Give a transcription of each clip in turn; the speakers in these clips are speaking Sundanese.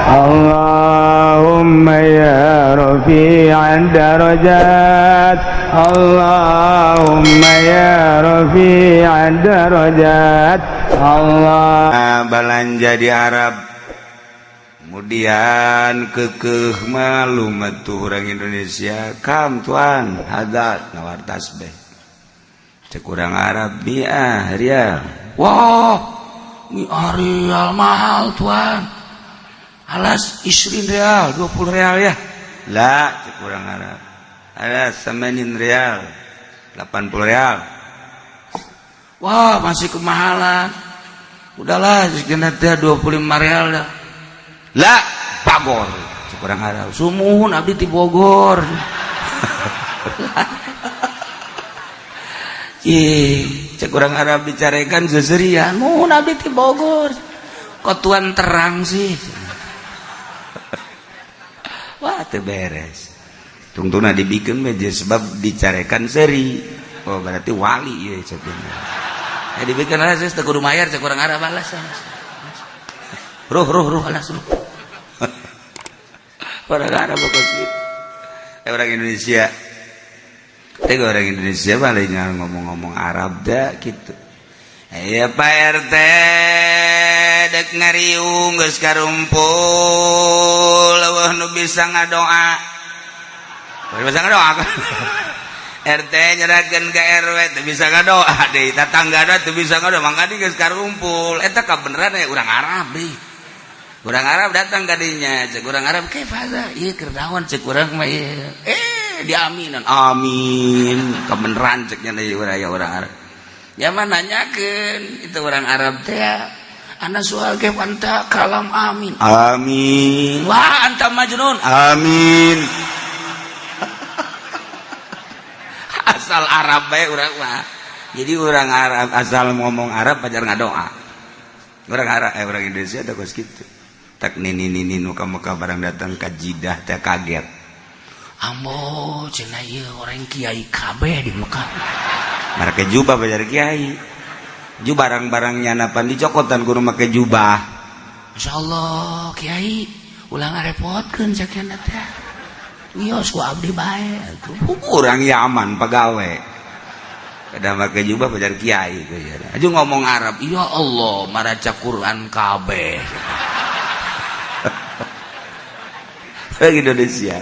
Allahumma ya rafi'ad darajat, Allahumma ya rafi'ad darajat. Allah balanja di Arab kemudian kekeh malum tuh orang Indonesia kam tuan hadat nawar tasbih cek orang Arab mi'ah rial. Wah mi'ah rial mahal tuan, alas 20 rial 20 rial ya lah cek orang Arab, alas 80 rial 80 rial. Wah masih kemahalan, udahlah sekian teh 25 rial dah lah Bogor cek orang Arab sumuhun abdi ti Bogor. Cek orang Arab bicarekan seserian muhun abdi ti Bogor kok tuan terang sih. Wah teu beres tungtuna dibikin meja sebab dicarekan seri. Oh berarti wali ya cek dibikin alas teu kudu mayar cek orang Arab alas ruh alas ruh. Orang Arab pokoknya orang Indonesia orang Indonesia paling ngomong-ngomong Arab dah gitu. Ya Pak RT dek ngariung geus karumpul eueuh nu bisa ngadoa. Bisa ngadoa. RT nyerahkeun ka RW teu bisa ngadoa deui, tatanggana teu bisa ngadoa, mangga geus karumpul. Eta kabeneran ya urang Arab deui. Urang Arab datang kadinya, cek urang Arab ke fasa, iya kerdawan cek urang mah iya. Diaminan, amin. Kebeneran ceknya dari urang Arab. Ya mana nanyakeun itu urang Arab teh. Ana soal ke anta kalam amin. Amin. Wah anta majnun. Amin. Asal Arab bae urang mah. Jadi urang Arab asal ngomong Arab pajar ngadoa. Urang Arab urang Indonesia ada kos kitu. Tak nini nu ka barang datang ka Jidah teh kaget. Ambo cenah ieu orang kiai kabeh di Mekah. Make jubah bajar kiai. Ju barang-barangnya napan dicokotan kudu make jubah. Insyaallah kiai ulang ngarepotkeun sakieu teh. Wios ku abdi bae atuh. Urang Yaman pagawe. Kada make jubah bajar kiai aju ngomong Arab. Ya Allah maraca Quran kabeh. Indonesia.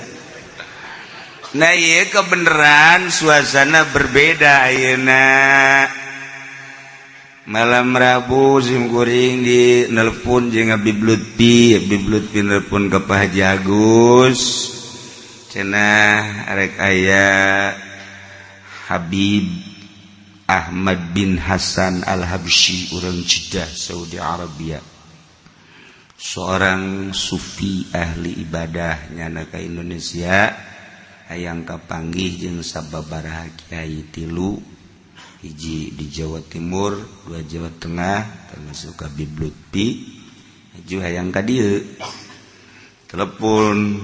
Nah iya kebenaran suasana berbeda ayeuna. Malam Rabu sim kuring di nelpon jeung Habib Lutfi nelpon ka Pak Haji Agus. Cenah arek aya Habib Ahmad bin Hasan Al-Habsyi urang Jeddah Saudi Arabia. Seorang sufi ahli ibadah nyana ka Indonesia hayang kapanggih jeung sababaraha kiai tilu, hiji di Jawa Timur, dua Jawa Tengah termasuk Habib Lutfi, hiji hayang ka dieu. Telepon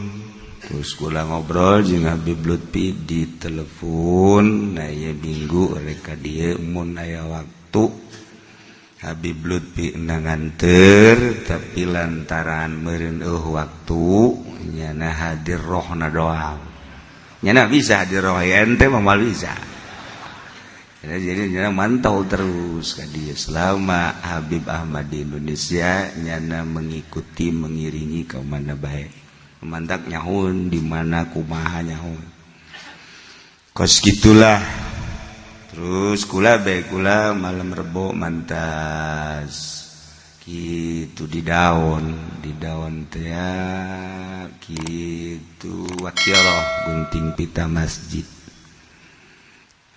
terus kula ngobrol jeung Habib Lutfi di telepon, nah ieu minggu rek ka dieu mun aya waktu. Habib Lutfi nganter tapi lantaran meureun waktu nyana hadir rohna doang. Nyana bisa hadir roh ente mah mal bisa. Jadi nyana mantau terus ka dieu selama Habib Ahmad di Indonesia nyana mengikuti mengiringi ka mana bae. Mantak nyahun di mana kumaha nyahun. Kos gitulah. Terus kula malam Rebo mantas kitu di daun teh kitu wakiloh gunting pita masjid.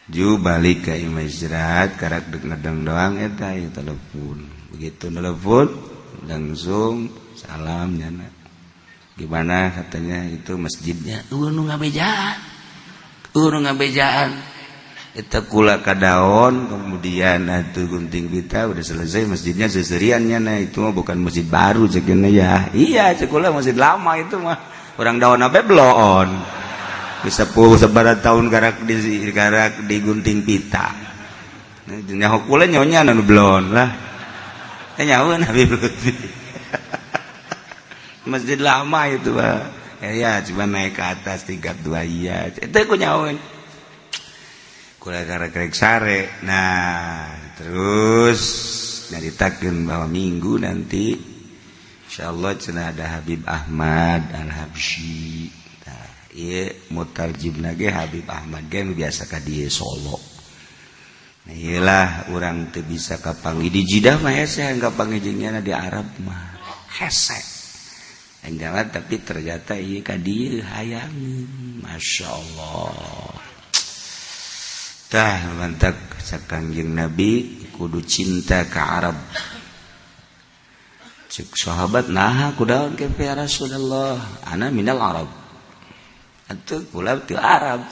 Ju balik ka imah istirahat karak dek ngedeng doang eta ieu telepon. Begitu telepon langsung salam nyana. Gimana katanya itu masjidnya? Nu ngabejaan. Eta kula ka daon kemudian atuh gunting pita udah selesai masjidnya seseriannya nah itu mah bukan masjid baru cekeuna ya. Iya cek kula masjid lama itu mah. Urang daon abe bloon. Bisa sebarat tahun karak di gunting pita. Nyaho kula nyonya anu bloon lah. Nyaho Habib Lutfi. masjid lama itu ya cuma naik ke atas tingkat 2 iya itu aku nyawain kula karek sare. Nah terus nyaritakeun bahwa minggu nanti insyaallah cenah ada Habib Ahmad Al-Habsyi. Nah ieu mutarjimna ge Habib Ahmad ge biasa ka dieu Solo. Nah iyalah urang teu bisa kapanggih di Jidah mah hese enggak panggijingna di Arab mah hese enggak, tapi ternyata ieu ka dieu hayangeun masyaallah. Tah mantap sakangjing Nabi kudu cinta ka Arab. Cek sahabat nah kudaon ke ya Rasulullah ana minal Arab. Atuh kula teu Arab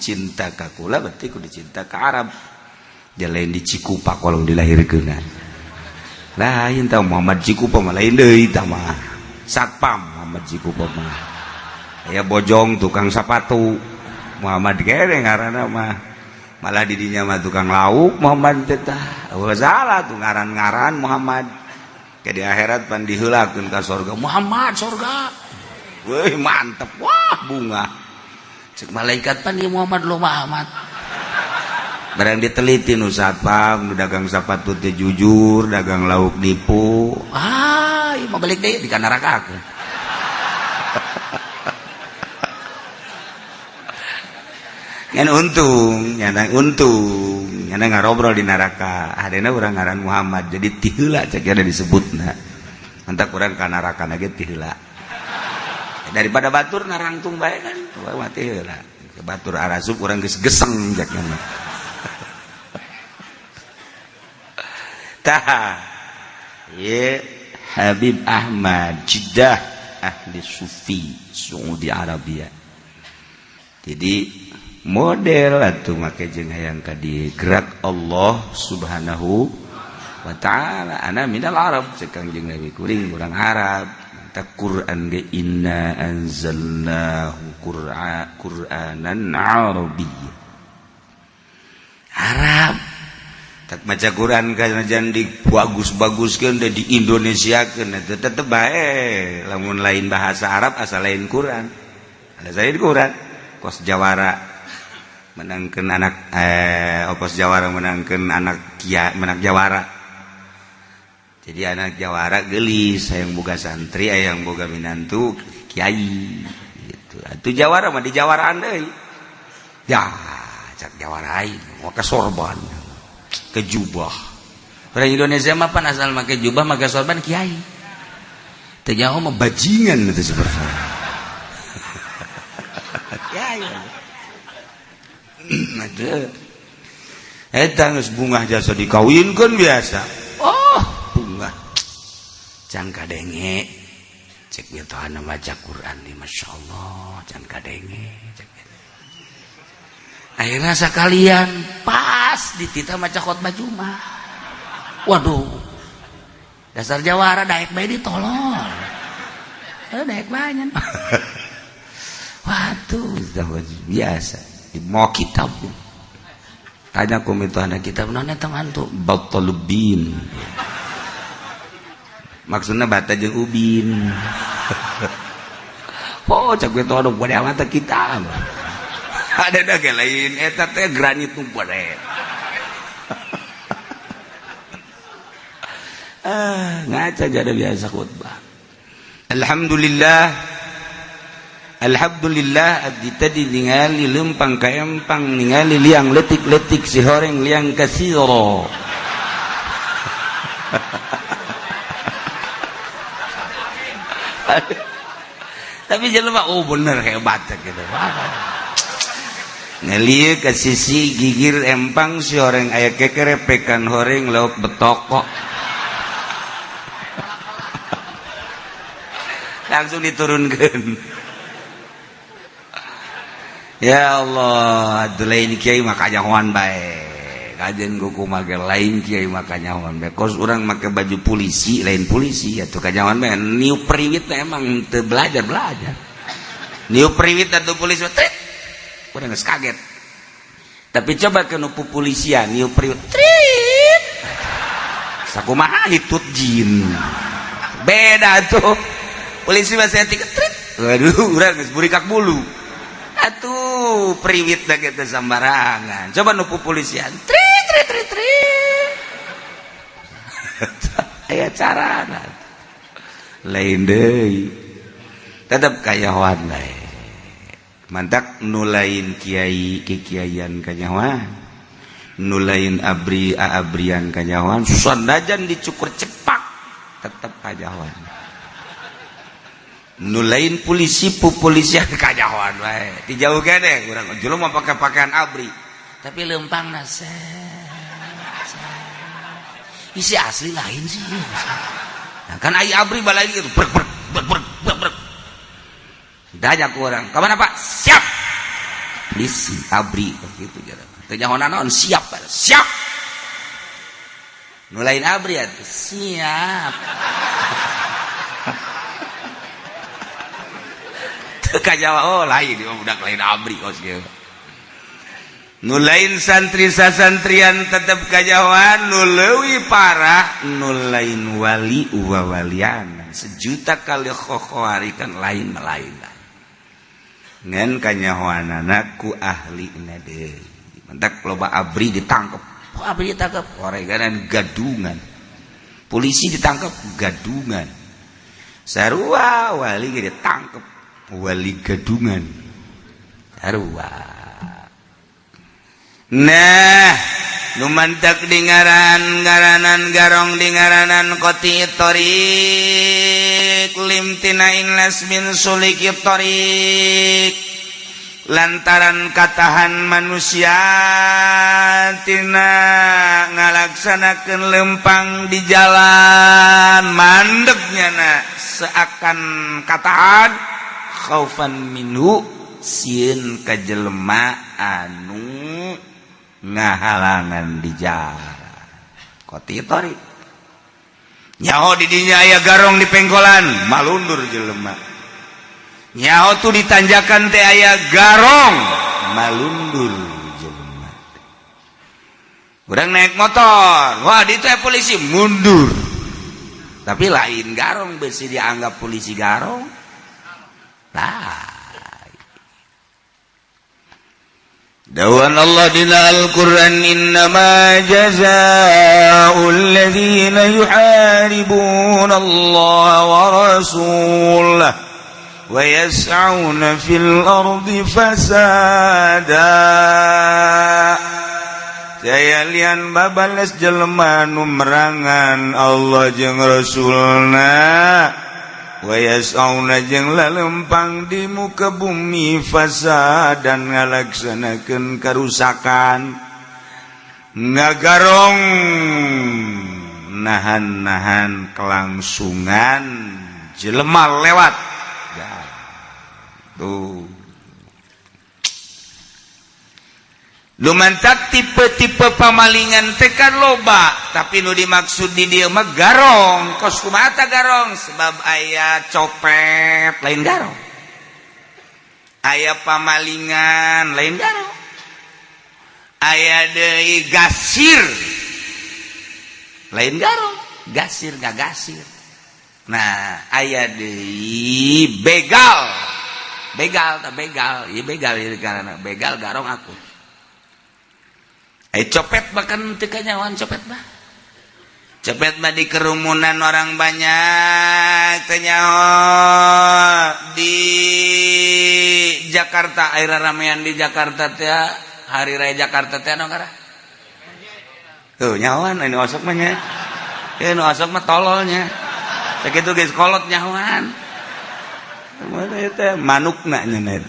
cinta ka kula berarti kudu cinta ka Arab. Dia lain di Cikupa kolong dilahirkeun. Lain tah Muhammad Cikupa mah lain deui tah mah. Satpam Muhammad Cikupa mah. Aya bojong tukang sapatu. Muhammad kere ngaranna mah. Malah didinya mah tukang lauk Muhammad teh tah. Salah tuh ngaran-ngaran Muhammad. Ke di akhirat pan diheulakeun ka surga. Muhammad surga. Weuh mantep. Wah bunga. Cek malaikat pan ieu Muhammad lo Muhammad. Barang diteliti nu satpam, nu dagang sapatu teh jujur, dagang lauk nipu. Ah, ieu mah balik deui di nerakakeun. Ngan untung, nyana ngarobrol di neraka. Hadena urang ngaran Muhammad, jadi tiheula cek ada disebutna. Antak urang ka neraka na ge tiheula. Daripada batur narangtung bae kan, mah tiheula. Batur arasup urang geus geseng cek mah. Tah ya Habib Ahmad Jeddah ahli sufi Saudi Arabia. Jadi model atuh make jeung hayang ka di gerak Allah Subhanahu wa taala. Ana minal Arab cekang jeung Nabi kuring urang Arab. Ta Quran ge inna anzalnahu Qur'anan Arabiyya. Arab tak maca Quran kan di bagus-baguskeun da di Indonesiakeun eta tetep bae lamun lain bahasa Arab asal lain Quran. Ada saya di Quran kos Jawara menangkeun anak opos Jawara menangkeun anak Jawara. Jadi anak Jawara geulis hayang boga santri hayang boga minantu kiai gitu. Atuh Jawara mah di Jawaraan deui. Ya, cak Jawara aing mau ka sorban. Ke jubah. Orang Indonesia mah pan asal make jubah make sorban kiai. Teu nyaho mah bajingan itu seperti. Kiai. Ada. Eta geus bungah jasa dikawinkeun biasa. Oh, bungah. Can kadenge. Cek betohana maca Quran ni masyaallah, can kadenge. Akhirnya sekalian pas ditita maca khotbah Jumat. Waduh. Dasar Jawara daek bae ditolol. Daek banyak. Waduh, biasa. Mau kitab. Tanya ku anak kitab naon eta mantu? Batalubin. Maksudna bata jeung ubin. Oh, cak beto anu pada mata kitab. Ada dah lain eta teh granit nu bade. Ngaca jadi biasa khutbah. Alhamdulillah abdi tadi ningali leumpang ka empang ningali liang letik-letik si horeng liang kasiro. Tapi jelema oh bener hebat gitu. Ngelieu ke sisi gigir empang si horeng aya kekerepekan horeng lauk betoko. Langsung diturunkeun. Ya Allah, atuh lain kiai mah kanyahoan bae. Kajen kuku make lain kiai mah kanyahoan bae. Kos urang make baju polisi, lain polisi atuh kanyahoan bae. Niup priwit emang teu belajar. Niup priwit atuh polisi teh udah nggak kaget. Tapi coba ke nupu polisian niup priwit trit sakumaha hitut jin beda tuh polisi masih tiket trit. Waduh, urang geus burikak bulu. Atuh priwit da kitu sambarangan. Coba nupu polisian. Trit trit trit trit. Aya carana. Lain deui. Tetep kayahoan bae. Mantak nulain kiai kikiaian kanyahoan. Nulain abrian kanyahoan. Sandajan dicukur cepak tetep kanyahoan. Nulain polisi pupolisian kanyahoan bae. Dijauh gede urang jelema mah pake pakaian abri. Tapi leumpangna isi asli lain sih. Nah, kan ai abri balain gitu. Brek. Dajak orang. Kemana Pak? Siap. Polisi abri begitu jalan. Teu nyahoana naon siap. Siap. Nu lain abri atuh siap. Teu kajawa oh lain budak lain abri kos kieu. Nu lain santri sasantrian tetep kajawan nu leuwih parah nu lain wali walian sejuta kali khokharikan lain ngan kanyahoanana ku ahlina deui mentak loba abri ditangkep oreganan gadungan polisi ditangkep gadungan sarua wali ge ditangkep wali gadungan sarua. Nah, lumantak di ngaranan garong di ngaranan koti torik limtinain lasmin suliki torik lantaran katahan manusia tina ngalaksanakeun lempang di jalan mandegnya na seakan katahan khaufan minhu sieun ka jelema anu ngahalangan di jalan koti tori nyaho di dinya aya garong di pengkolan malundur jelema nyaho tu ditanjakan teh aya garong malundur jelema urang naik motor wah di teh polisi mundur tapi lain garong besi dianggap polisi garong lah. Dawan Allah dina Al-Quran innama jazaa'ul ladzina yuharibuna Allah wa rasulah wa yas'auna fil ardi fasada saya lian babales jelema nu merangan Allah jeung Rasulna wa yas'auna jeung lalempang di muka bumi fasad dan ngalaksanakeun karusakan ngagarong nahan kelangsungan jelema lewat ya, tuh lumantak tipe-tipe pamalingan tekan loba tapi nu dimaksud di dieu mah garong kos kumaha ta garong sebab aya copet lain garong aya pamalingan lain garong aya deui gasir lain garong gasir gagasir nah aya deui begal ieu begal ieu karana begal garong aku copet bahkan teu kanyawan copet mah di kerumunan orang banyak teu nyaho di Jakarta air ramean di Jakarta teh hari raya Jakarta teh anu ngara tuh nyahoan ini osok mah nya nu osok mah tololnya sakitu geus kolot nyahoan teh manukna nya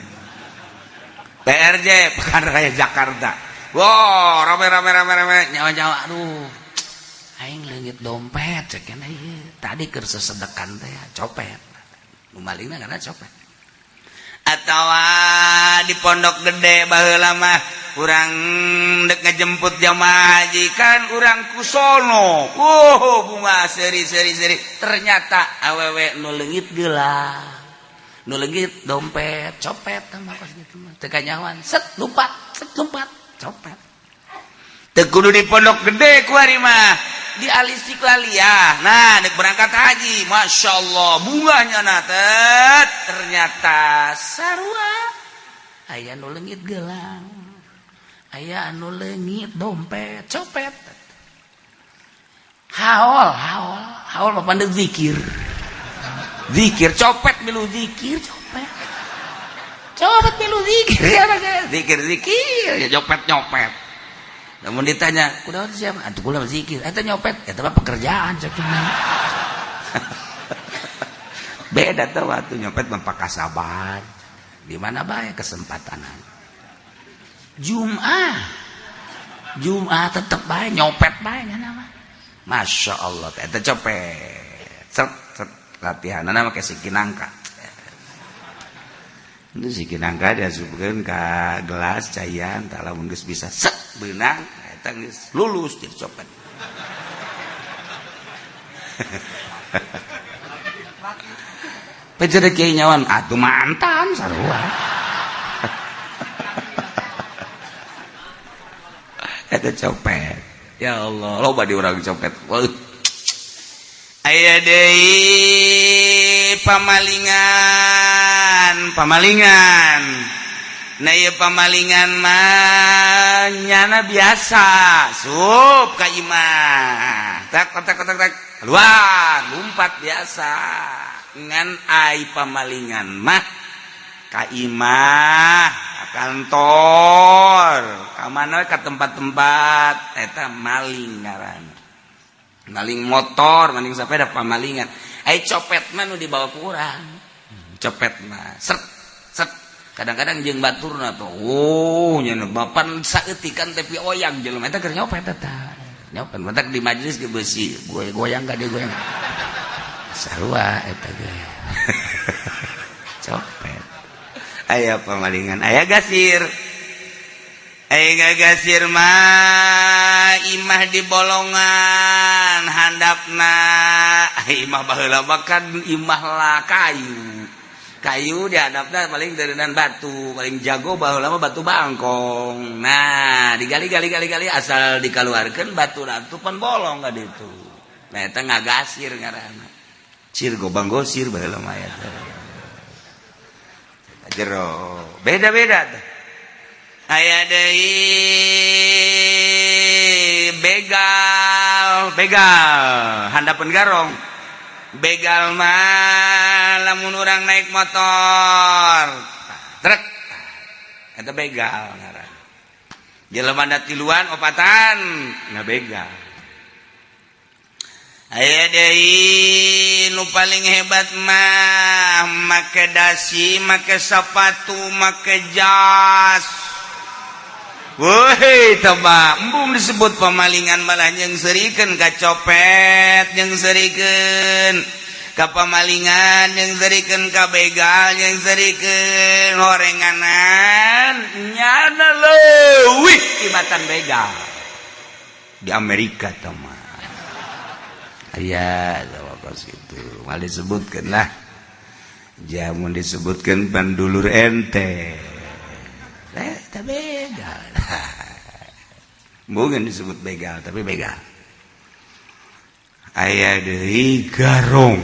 PRJ pekan raya Jakarta. Wow, rame nyawa aduh. Aing leungit dompet cek kana ieu. Tadi keur sesedekan teh copet. Nu malingna kana copet. Atawa di pondok gede baheula mah urang dek ngajemput jamaah haji kan urang kusono. Bunga seri. Ternyata awewe nu leungit geula. Nu leungit dompet, copet mah pas kitu mah. Teu kanyawan, set lompat. Copet teu kudu di pondok gede ku ari mah di Alistiqlaliyah. Nah, dek berangkat haji, masya Allah, bunganya natet ternyata sarua. Aya anu leungit gelang, aya anu leungit dompet, copet. Haol papandeg zikir. Zikir copet milu zikir copet. Copet milu zikir ya zikir ya nyopet. Namun ditanya, kunaon siapa? Atuh kula zikir. Eta nyopet, eta mah pekerjaan cekna. Beda teh waktu nyopet mah pakasaban. Di mana bae kesempatanan. Jumat tetep bae nyopet bae nya mah. Masya Allah, eta copet. Set latihan nama ke sikinangka. Itu sikinangka diasupkeun ka gelas caian, tah lamun geus bisa set beunang eta geus lulus jadi copet. Pejere kieu nyawan atuh mantan sarua. Eta copet. Ya Allah, loba di urang copet. Aya deui pamalingan. Nah ieu pamalingan mah nyana biasa, sup ka imah. Tak keluar, lumpat biasa. Ngan ai pamalingan mah ka imah, ka kantor, ka mana ka tempat-tempat eta maling ngaranna. Maling motor, maling sepeda pamalingan. Ai copet mah nu dibawa ku urang. Copet mah set. Kadang-kadang jeung baturna tuh. Oh, nya bapan saeutikan tapi oyang jelema eta keur nyopet eta. Nyopet matak di majelis di beusi, goyang ka dia goyang. Sarua eta ge. Copet. Aya pamalingan, aya gasir. Aya gasir mah imah di bolongan handapna. Imah baheula makan imah lah kayu di hadapna paling deureunana batu, paling jago baheula mah batu bangkong. Nah digali asal dikaluarkeun batura teh pan bolong ka ditu. Nah eta ngagasir ngaranna. Sir gobang gosir baheula mah eta. Jero beda-beda teh. Aya deui begal handapeun garong. Begal mah lamun urang naik motor trek eta begal ngaran. Jelema da tiluan opatan na begal. Aya deui nu paling hebat mah make dasi, make sepatu, make jas. Woi coba embung disebut pamalingan malah yang serikeun ka copet, yang serikeun ka pamalingan, yang serikeun ka begal, yang serikeun horenganan nyana leuwih tibatan begal di Amerika teman. Aya kos gitu mal disebutkeun lah. Jamun disebutkeun bandulur ente. Eta begal. Bukan disebut begal, tapi begal. Aya deui garong.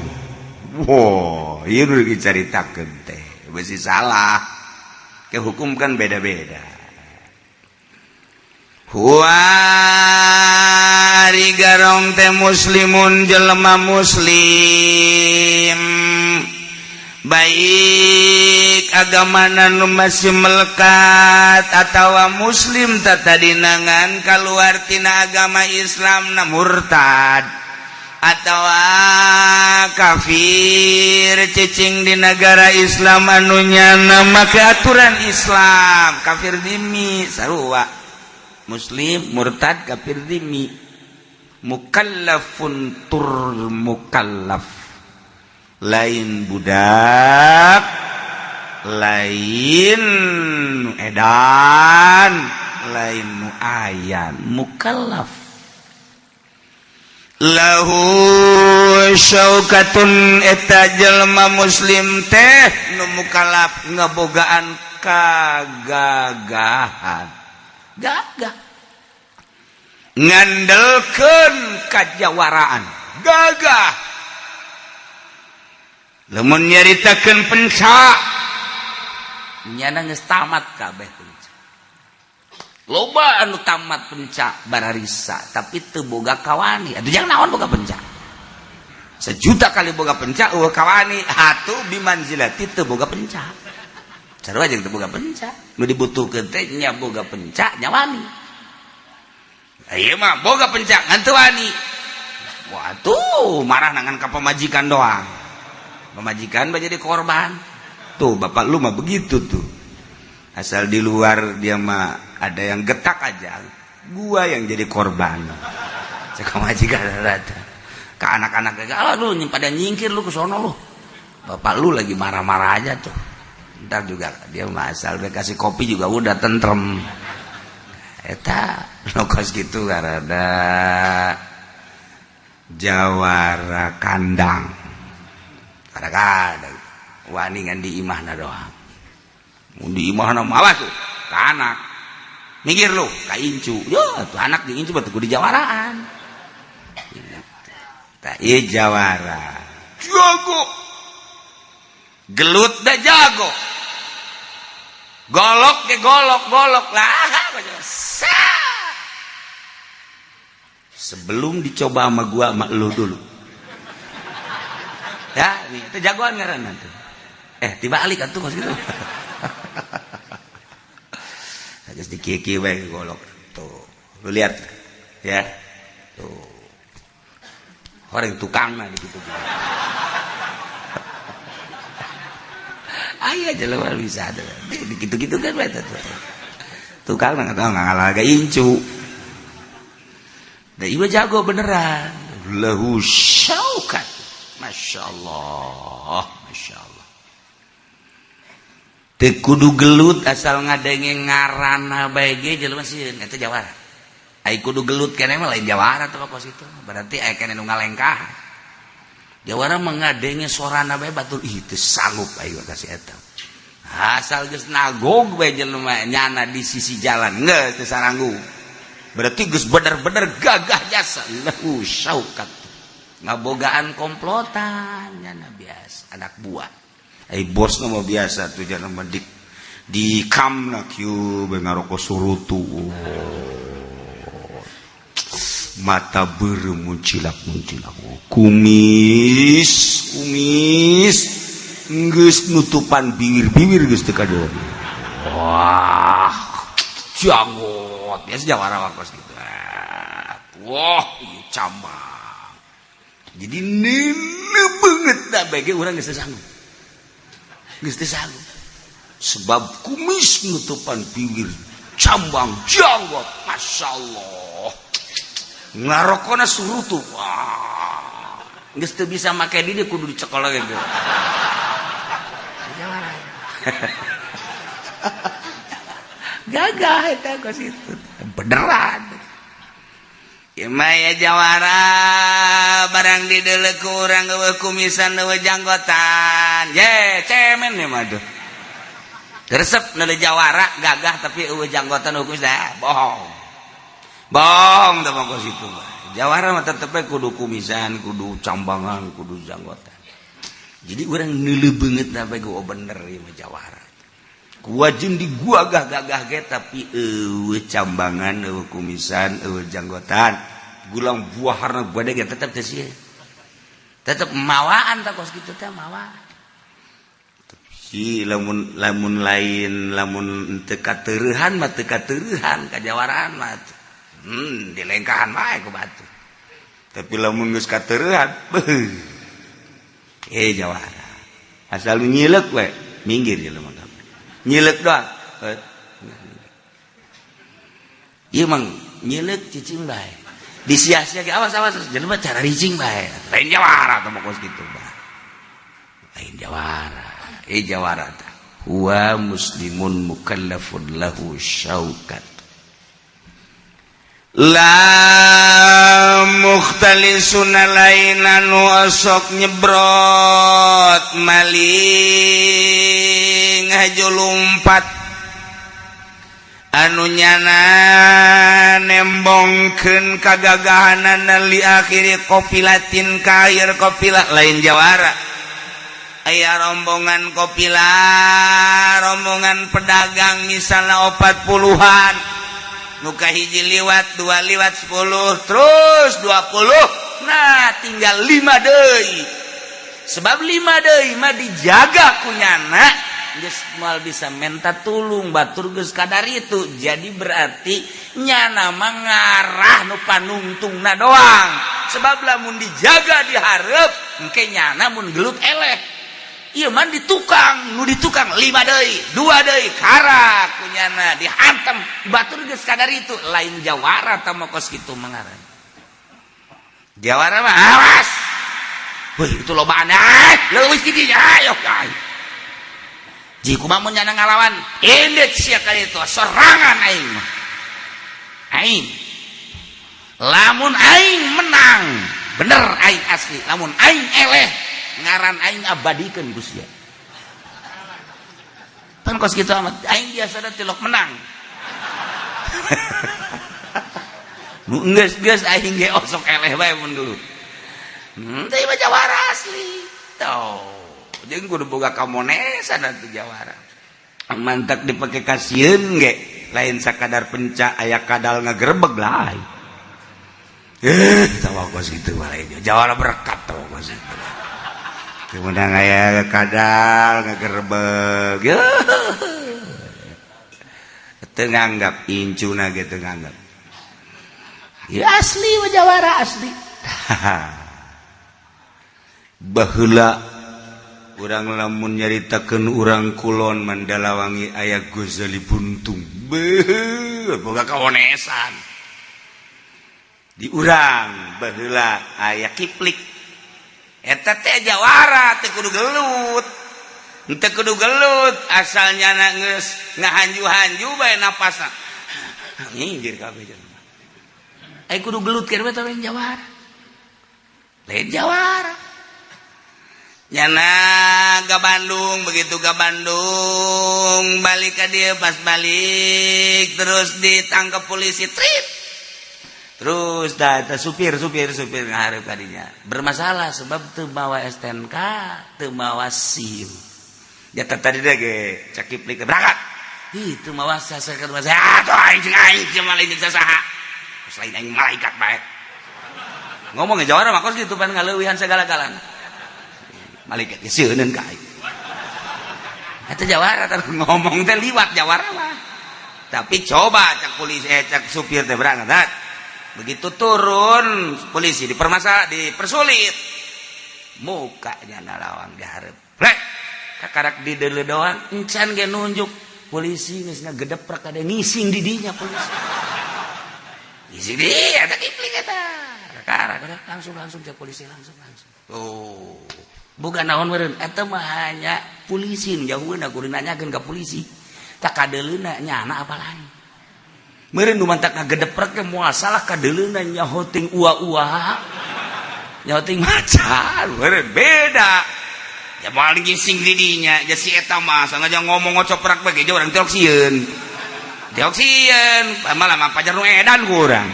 Wow, ieu nu dicaritakeun teh. Beusi salah. Ke hukum kan beda-beda. Huari garong teh muslimun jelema muslim. Baik agamana nu masih melekat atawa muslim tatadinangan kaluar tina agama Islam na murtad atawa kafir cicing di negara Islam anu nyana make aturan Islam kafir dimi sarua muslim murtad kafir dimi mukallafun tur mukallaf lain budak, lain edan, lain ayan, mukallaf. Lahu syaukatun eta jelema muslim teh nu mukallaf ngabogaan kagagahan. Gagah. ngandelkeun kajawaraan gagah lamun nyaritakeun penca nyana geus tamat kabeh penca loba anu tamat penca bararisa tapi teu boga kawani atuh jang naon boga penca sejuta kali boga penca eueuh kawani atuh bimanzilati teu boga penca sarua jeung teu boga penca nu dibutuhkeun teh nya boga penca nya wani ieu mah boga penca ngan teu wani waduh marah nangan ka pamajikan doang pemajikan mah jadi korban tuh bapak lu mah begitu tuh asal di luar dia mah ada yang getak aja gua yang jadi korban cek majikan rata ke anak-anak kayak lu pada nyingkir lu ke sono lu bapak lu lagi marah-marah aja tuh ntar juga dia mah asal dia kasih kopi juga udah tentrem eta nokos gitu karena jawara kandang kadang-kadang wani ngan di imahna doang mun di imahna mawas tuh ke anak mikir lu ka incu yo tuh anak di incu batu di jawaraan tak ieu jawara jago gelut da jago golok ke golok lah sebelum dicoba sama gua sama lu dulu ya nih itu jagoan ngaranna tuh dibalik atuh kos gitu geus dikiki we golok tuh lu lihat ya tuh orang tukangna gitu aya aja luar bisa tuh gitu-gitu kan we tuh tukang nggak tahu nggak ngalah ga incu da ieu jago beneran lahu syaukat Masya Allah teu kudu gelut asal ngadenge ngaranna bae ge jelema sieun eta jawara ai kudu gelut keneh mah lain jawara tuh kos itu berarti aya keneh nu ngalengkah jawara mengadenge sorana bae batur ih teu sanggup ayo kasih eta asal geus nagog bae jelema nyana di sisi jalan geus teu saranggu berarti geus bener-bener gagah jasa lahu syaukat ngabogaan komplotan nyana biasa anak buah ai bos mah biasa tuh jangan mah di kamna kieu bae ngaroko surutu mata beureum muncilak kumis geus nutupan bibir geus teu kadeu wah janggot biasa jawara wakos gitu wah ieu cambang jadi neuleuh beungeut da bege urang geus teu sanggup sebab kumis nutupan bibir cambang janggot Masya Allah ngarokona surutu wah geus teu bisa make di dia kudu dicekel lagi gitu gagah eta kos itu beneran Imaya jawara barang didelek kurang eueuh kumisan eueuh janggotan. Ye, cemen nih mah tuh. Resep neuleuh jawara gagah tapi eueuh janggotan eueuh kumis dah bohong. Bohong teh mah kos itu mah. Jawara mah tetep kudu kumisan, kudu cambangan, kudu janggotan. Jadi urang neuleuh beungeut da bae bener ieu mah jawara. Kuajeun di gua gagah ge tapi eueuh cambangan, eueuh kumisan, eueuh janggotan. Gulang buaharna bade ge tetep teh sieun. Tetep mawaan tah kos kitu teh mawaan. Si lamun lain lamun teu kateurehan mah teu kateurehan kajawaraan mah. Dilengkahan wae ku batu. Tapi lamun geus kateurehan, jawara. Asal lu nyileuk we, minggir jelema. Nyileuk doang. Ieu mang nyileuk cicing bae. Disia-sia ge awas jelema cara ricing bae. Lain jawara teh mah kitu bae. Lain jawara. Jawara teh. Huwa muslimun mukallafun lahu syaukat. La mukhtalisuna laina nu asok nyebrot maling haju lumpat anu nyana nembongkeun kagagahanan li akhiri kopilatin kair kopilah lain jawara aya rombongan kopilah rombongan pedagang misalnya 40-an muka hiji liwat 2 liwat 10 terus 20 nah tinggal 5 deui sebab 5 deui mah dijaga ku nyana geus moal bisa minta tulung batur geus kadar itu jadi berarti nyana mah ngarah nu panungtungna doang sebab lamun dijaga dihareup engke nyana mun gelut eleh ieu mah ditukang nu ditukang 5 deui 2 deui karak ku nyana dihantem batur geus kadar itu lain jawara tah mah kos kitu mangaran jawara mah awas weuh itu lobaan leuwih kitu ayo jika mau nyana ngalawan indek sia kali itu serangan aing aing lamun aing menang bener aing asli lamun aing eleh ngaran aing abadikeun ku sia pan kos kitu amat aing biasana tilok menang nu geus aing ge osok eleh bae mun dulu teh mah jawara asli tuh jeung kudu boga kamonesan atuh jawara mantak dipake kasieun ge lain sakadar penca aya kadal ngagerebeg lain tawa kos kitu bae jawara berkat tawa kos kitu kemudian aya kadal ngagerebeg teu nganggap incuna ge teu nganggap ya asli jawara asli baheula urang lamun nyaritakeun urang kulon Mandalawangi aya Ghazali Buntung boga kawonesan di urang baheula aya Kiplik eta teh jawara teu kudu gelut henteu kudu gelut asalnya geus ngahanju-hanju bae napasna nyinggir kabeh jelema ai kudu gelut keur teh jawara lain jawara nyana ke Bandung begitu ke Bandung balik ke dia pas balik terus ditangkap polisi trip terus dah supir ngaharep kadinya bermasalah sebab teu bawa STNK teu bawa SIM ya tadi deh ge Cakiplik berangkat itu mawa sasakeun masa atuh aing cuma lain sasaha selain aing malaikat bae ngomong jawara mah kos kitu pan ngaleuwihan segala-galana malaikat seuneun ka aing eta jawara teh ngomong teh liwat jawara mah tapi coba cak polisi cak supir teh berangkat begitu turun polisi dipersulit mukanya nalawang dihareup rek kakarak di deuleu doang encan ge nunjuk polisi geus ngagedeprak kade ngising di dinya polisi ngising di eta Kiplik eta kakarak langsung cak polisi langsung oh bukan naon meureun eta mah hanya polisi jauheuna kudu nanyakeun ka polisi tak kadeuleuna nyana apa lain meureun nu mantak ngagedeprek ge moal salah kadeuleuna nyaho ting ua-ua nyaho ting macan meureun beda ya moal ngising di dinya ja si eta mah sangaja ngomong ngocoprak bae ge urang tiok sieun malah mah pajar nu edan ku urang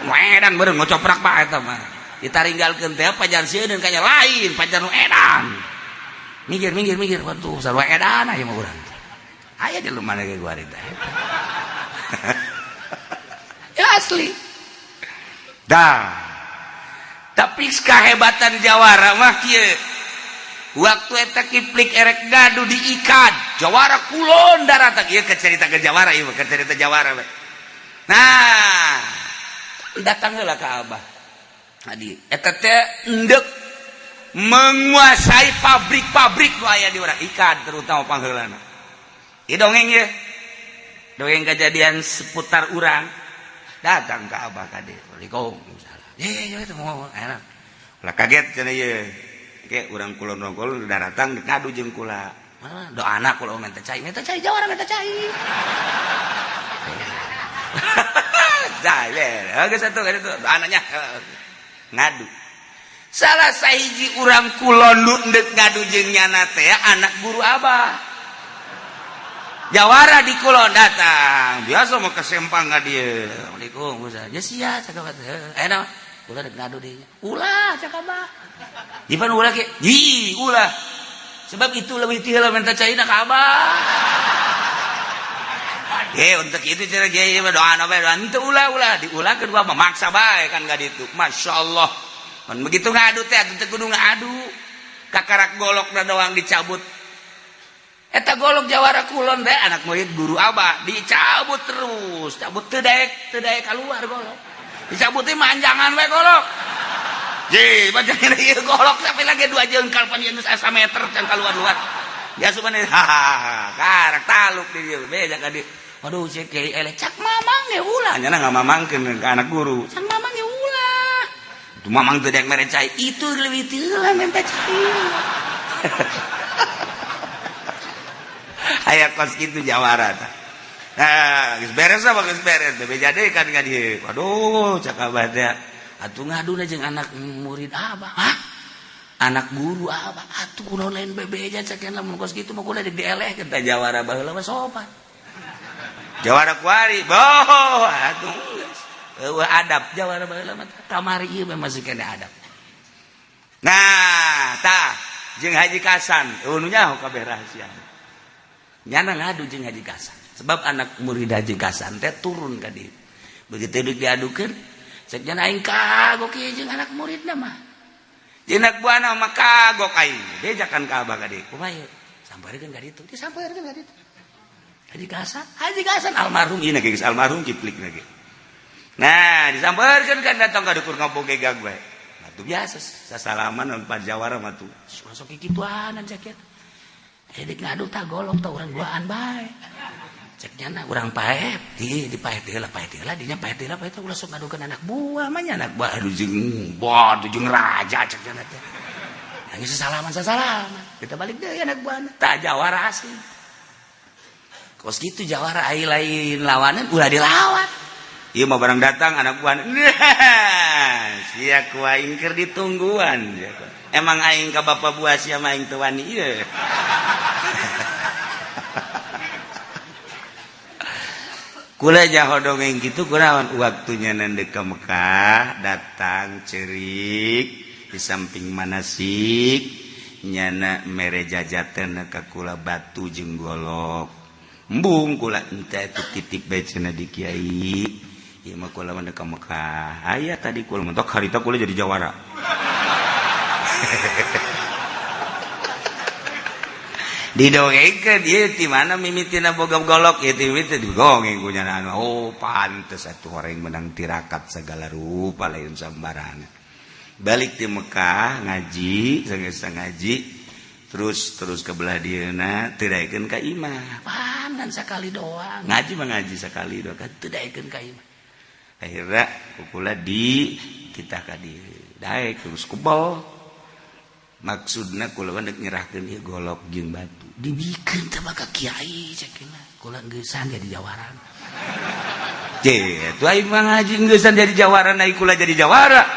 nu edan meureun ngocoprak bae eta mah ditaringgalkeun teh pajar sieun kanya lain pajar nu edan mikir waduh sarua edan aya mah urang aya di lumana ge gua teh ya asli dah tapi kahebatan jawara mah kieu waktu eta Kiplik erek gaduh diikat jawara kulon darata ieu kecerita ke jawara ieu kecerita jawara nah datang heula ka Abah Adi, eta teh endek menguasai pabrik-pabrik nu aya di urang ikan terutama pangheulana. Ieu dongeng ye. Dongeng kejadian seputar urang. Datang ke Abah kade. Waalaikumsalam. Ye eta mau enak. Ulah kaget cenah ye. Ge urang kulon-kulon udah datang dikadu jeung kula. Mana doana kula minta cai jawara minta cai. Dah, geus atuh ka ditu anaknya. Ngadu salah sahiji urang kulon nu endek ngadu jeung nyana teh anak guru Abah Jawara di kulon datang biasa mau kesempang nggak dia. Assalamualaikum Ustaz ya sia cakap enak ulah dek ngadu deh ulah cakap bah Ipan ulah ke ulah sebab itu lebih tiheula minta caina ka abah untuk itu cara kiai mah doa itu ulah diulah kedua memaksa bae kan enggak ditu masyaallah mun begitu ngadu teh atuh kudu ngadu kakarak golok da doang dicabut eta golok jawara kulon teh anak murid guru abah dicabut terus cabut teu daek keluar golok dicabut teh manjangan we golok ji manjangan ieu golok sampai lagi 2 jengkal pan geus asa meter can keluar ya supaya karak taluk di dieu beda ka di waduh cek kiai eleh cak mamang ge ulah nya enggak mamangkeun ka anak guru cak mamang ge ulah tu mamang teu daek mere cai itu leuwih teulah minta cai aya kos kitu jawara tah nah geus beres apa geus beres teh jadi kan ka dieu waduh cak abah teh atuh ngaduna jeung anak murid abah hah anak guru abah atuh kunaon lain bebeja cak lamun kos kitu mah kudu dielehkeun tah jawara baheula mah sopan jawara kuari boh atuh eueuh adab jawara baheula mah kamari ieu mah masih kena adab nah tah jeung Haji Kasan nu nyaho kabeh rahasia nyana ngadu jeung Haji Kasan sebab anak murid Haji Kasan teh turun ka dieu begitu deuk diadukeun cek jan aing kagok ieu jeung anak muridna mah jeung anak buahna mah kagok aing bejakan ka abah ka dieu kumaha ieu samparikeun ka ditu disamparikeun ka ditu Haji Kasan almarhum ieu geus almarhum ciplik lagi nah disamparikeun kan datang ka dukur ngaboge gag bae atuh biasa sasalaman empat jawara mah tuh masuk kikituanan cek dik ngadu tah golok tah urang duaan bae cek nyana urang paet dipaet heula dinya paet heula ulah sok ngadukeun anak buah mah nya anak buah aduh jeung raja cek nyana teh geus sasalaman kita balik deui anak buahna tah jawara asli kos kitu jawara ai lain lawanan ulah dilawat ieu mah barang datang anak buahna sia ku aing keur ditungguan emang aing ka bapak buah sia mah aing teu wani ieu kula jaho dongeng gitu kunaon waktunya nendek ke Mekah datang cerik di samping manasik nyana mere jajaten ka kula batu jeung golok embung kula ente titip bae cenah di kiai ieu mah kula nendek ke Mekah aya tadi kula mentok harita kula jadi jawara didongengkeun ieu ti mana mimitina boga golok ieu ti mimiti digongeng ku nyana oh pantes atuh horeng menang tirakat segala rupa lain sambarangan balik ti Mekah ngaji sanggeus ngaji terus ke belah dieuna teu daekeun ka imah panan sakali doang ngaji mah ngaji sakali doang teu daekeun ka imah akhirna kula di titah ka dieu daek terus kubal maksudna kula hendak nyerahkeun ieu golok jeung batu dibikeun teh ka kiai cekeuna kula geussan jadi jawaran itu aing mah ngaji geussan jadi jawaran aing kula jadi jawara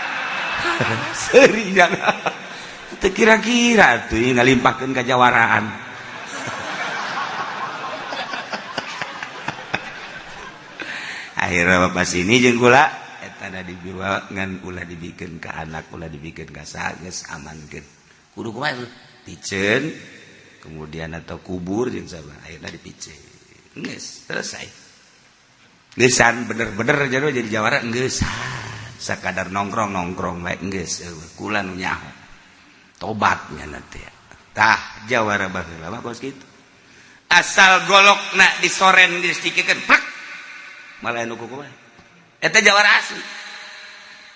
seuring jangan teu kira-kira tuh ngalimpahkeun ka jawaraan akhirnya bapak sini jeung kula eta da dibawa ngan ulah dibikeun ka anak ulah dibikeun ka saha geus amankeun kudu kumaha piceun kemudian atau kubur jeung sabaraha akhirna dipiceun geus selesai geussan bener-bener jadi jawara geussan sakadar nongkrong bae geus kula nu nyaho tobat nya nanti tah jawara baheula mah kos kitu asal golokna disoren distikikeun plek malah anu kumaha eta jawara asli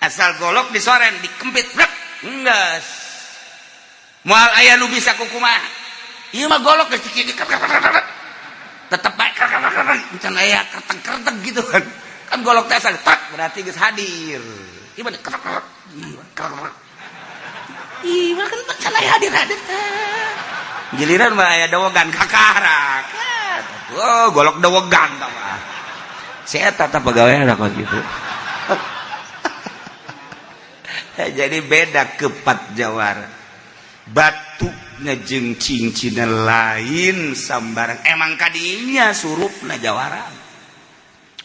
asal golok disoren dikempit plek geus moal aya nu bisa kumaha ieu mah golok geus tetep bae can aya kertek gitu kan golok teh asal tak berarti geus hadir ieu mah kertek iya kan can aya hadir giliran mah aya dawegan kakarak oh golok dawegan tah mah si eta tah pagaweana kos gitu jadi beda kepat jawara batu ngejeng cincin lain sambarang emang kadinya surupna jawara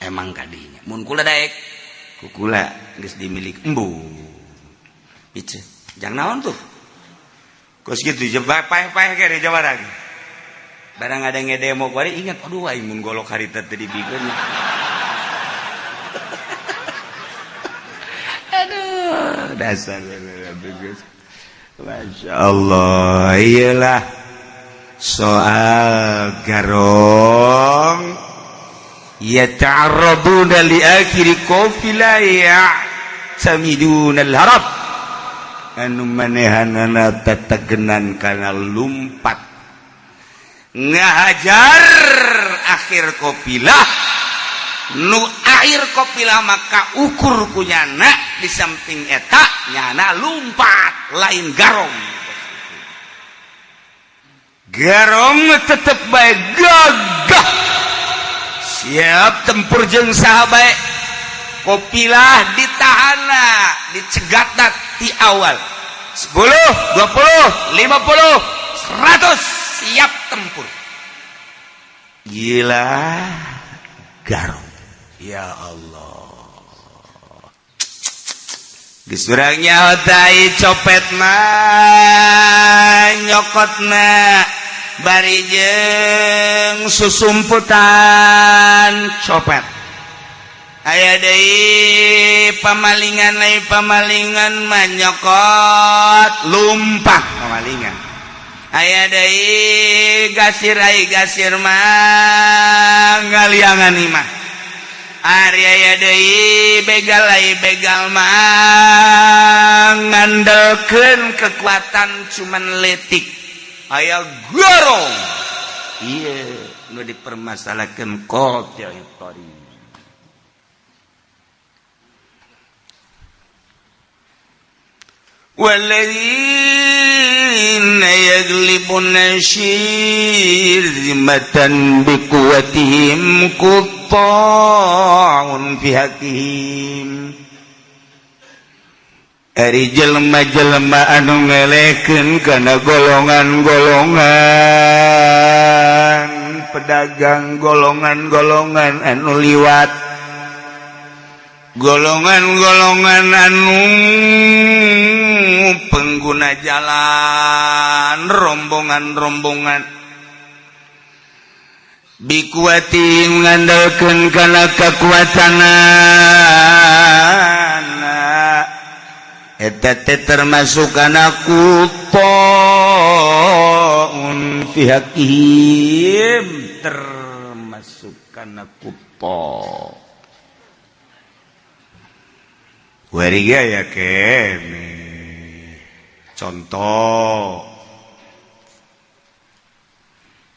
emang kadinya mun kula daek kukula geus dimilik embu ice jang naon tuh kos gitu jebak paeh-paeh ke di jawara barang ada ngedemo bari ingat aduh aing mun golok harita teh dibikeun aduh dasar geus Masya Allah iyalah soal garong yata'arraduna li akhiri qafila ya'tamiduna al-harab anu manehanana tatagenan kana lumpat ngahajar akhir qafilah nu akhir qafilah maka ukur kunyana di samping eta nyana lumpat lain garong tetep bae gagah siap tempur jeung sahabat qafilah ditahana dicegatna ti awal 10 20 50 100 siap tempur gila garong ya Allah disurangnya otai copet mah nyokotna bari jeung susumputan copet aya deui pamalingan mah nyokot lumpat pamalingan aya deui gasir mah ngaliangan imah ari aya deui begal mah ngandalkeun kekuatan cuman letik aya garong ieu nu dipermasalakeun qatil tariq walladzina yaglibuna syirmatan biquwatihim qutta'un fi haqqihim ari jelema-jelema anu ngelekeun kana golongan-golongan pedagang golongan-golongan anu liwat golongan-golongan anu pengguna jalan rombongan-rombongan bikuati ngandalkeun kana kakuatanana eta teh termasuk kana qutta'un fi haqqihim termasuk kana qutta' wariga ya kene contoh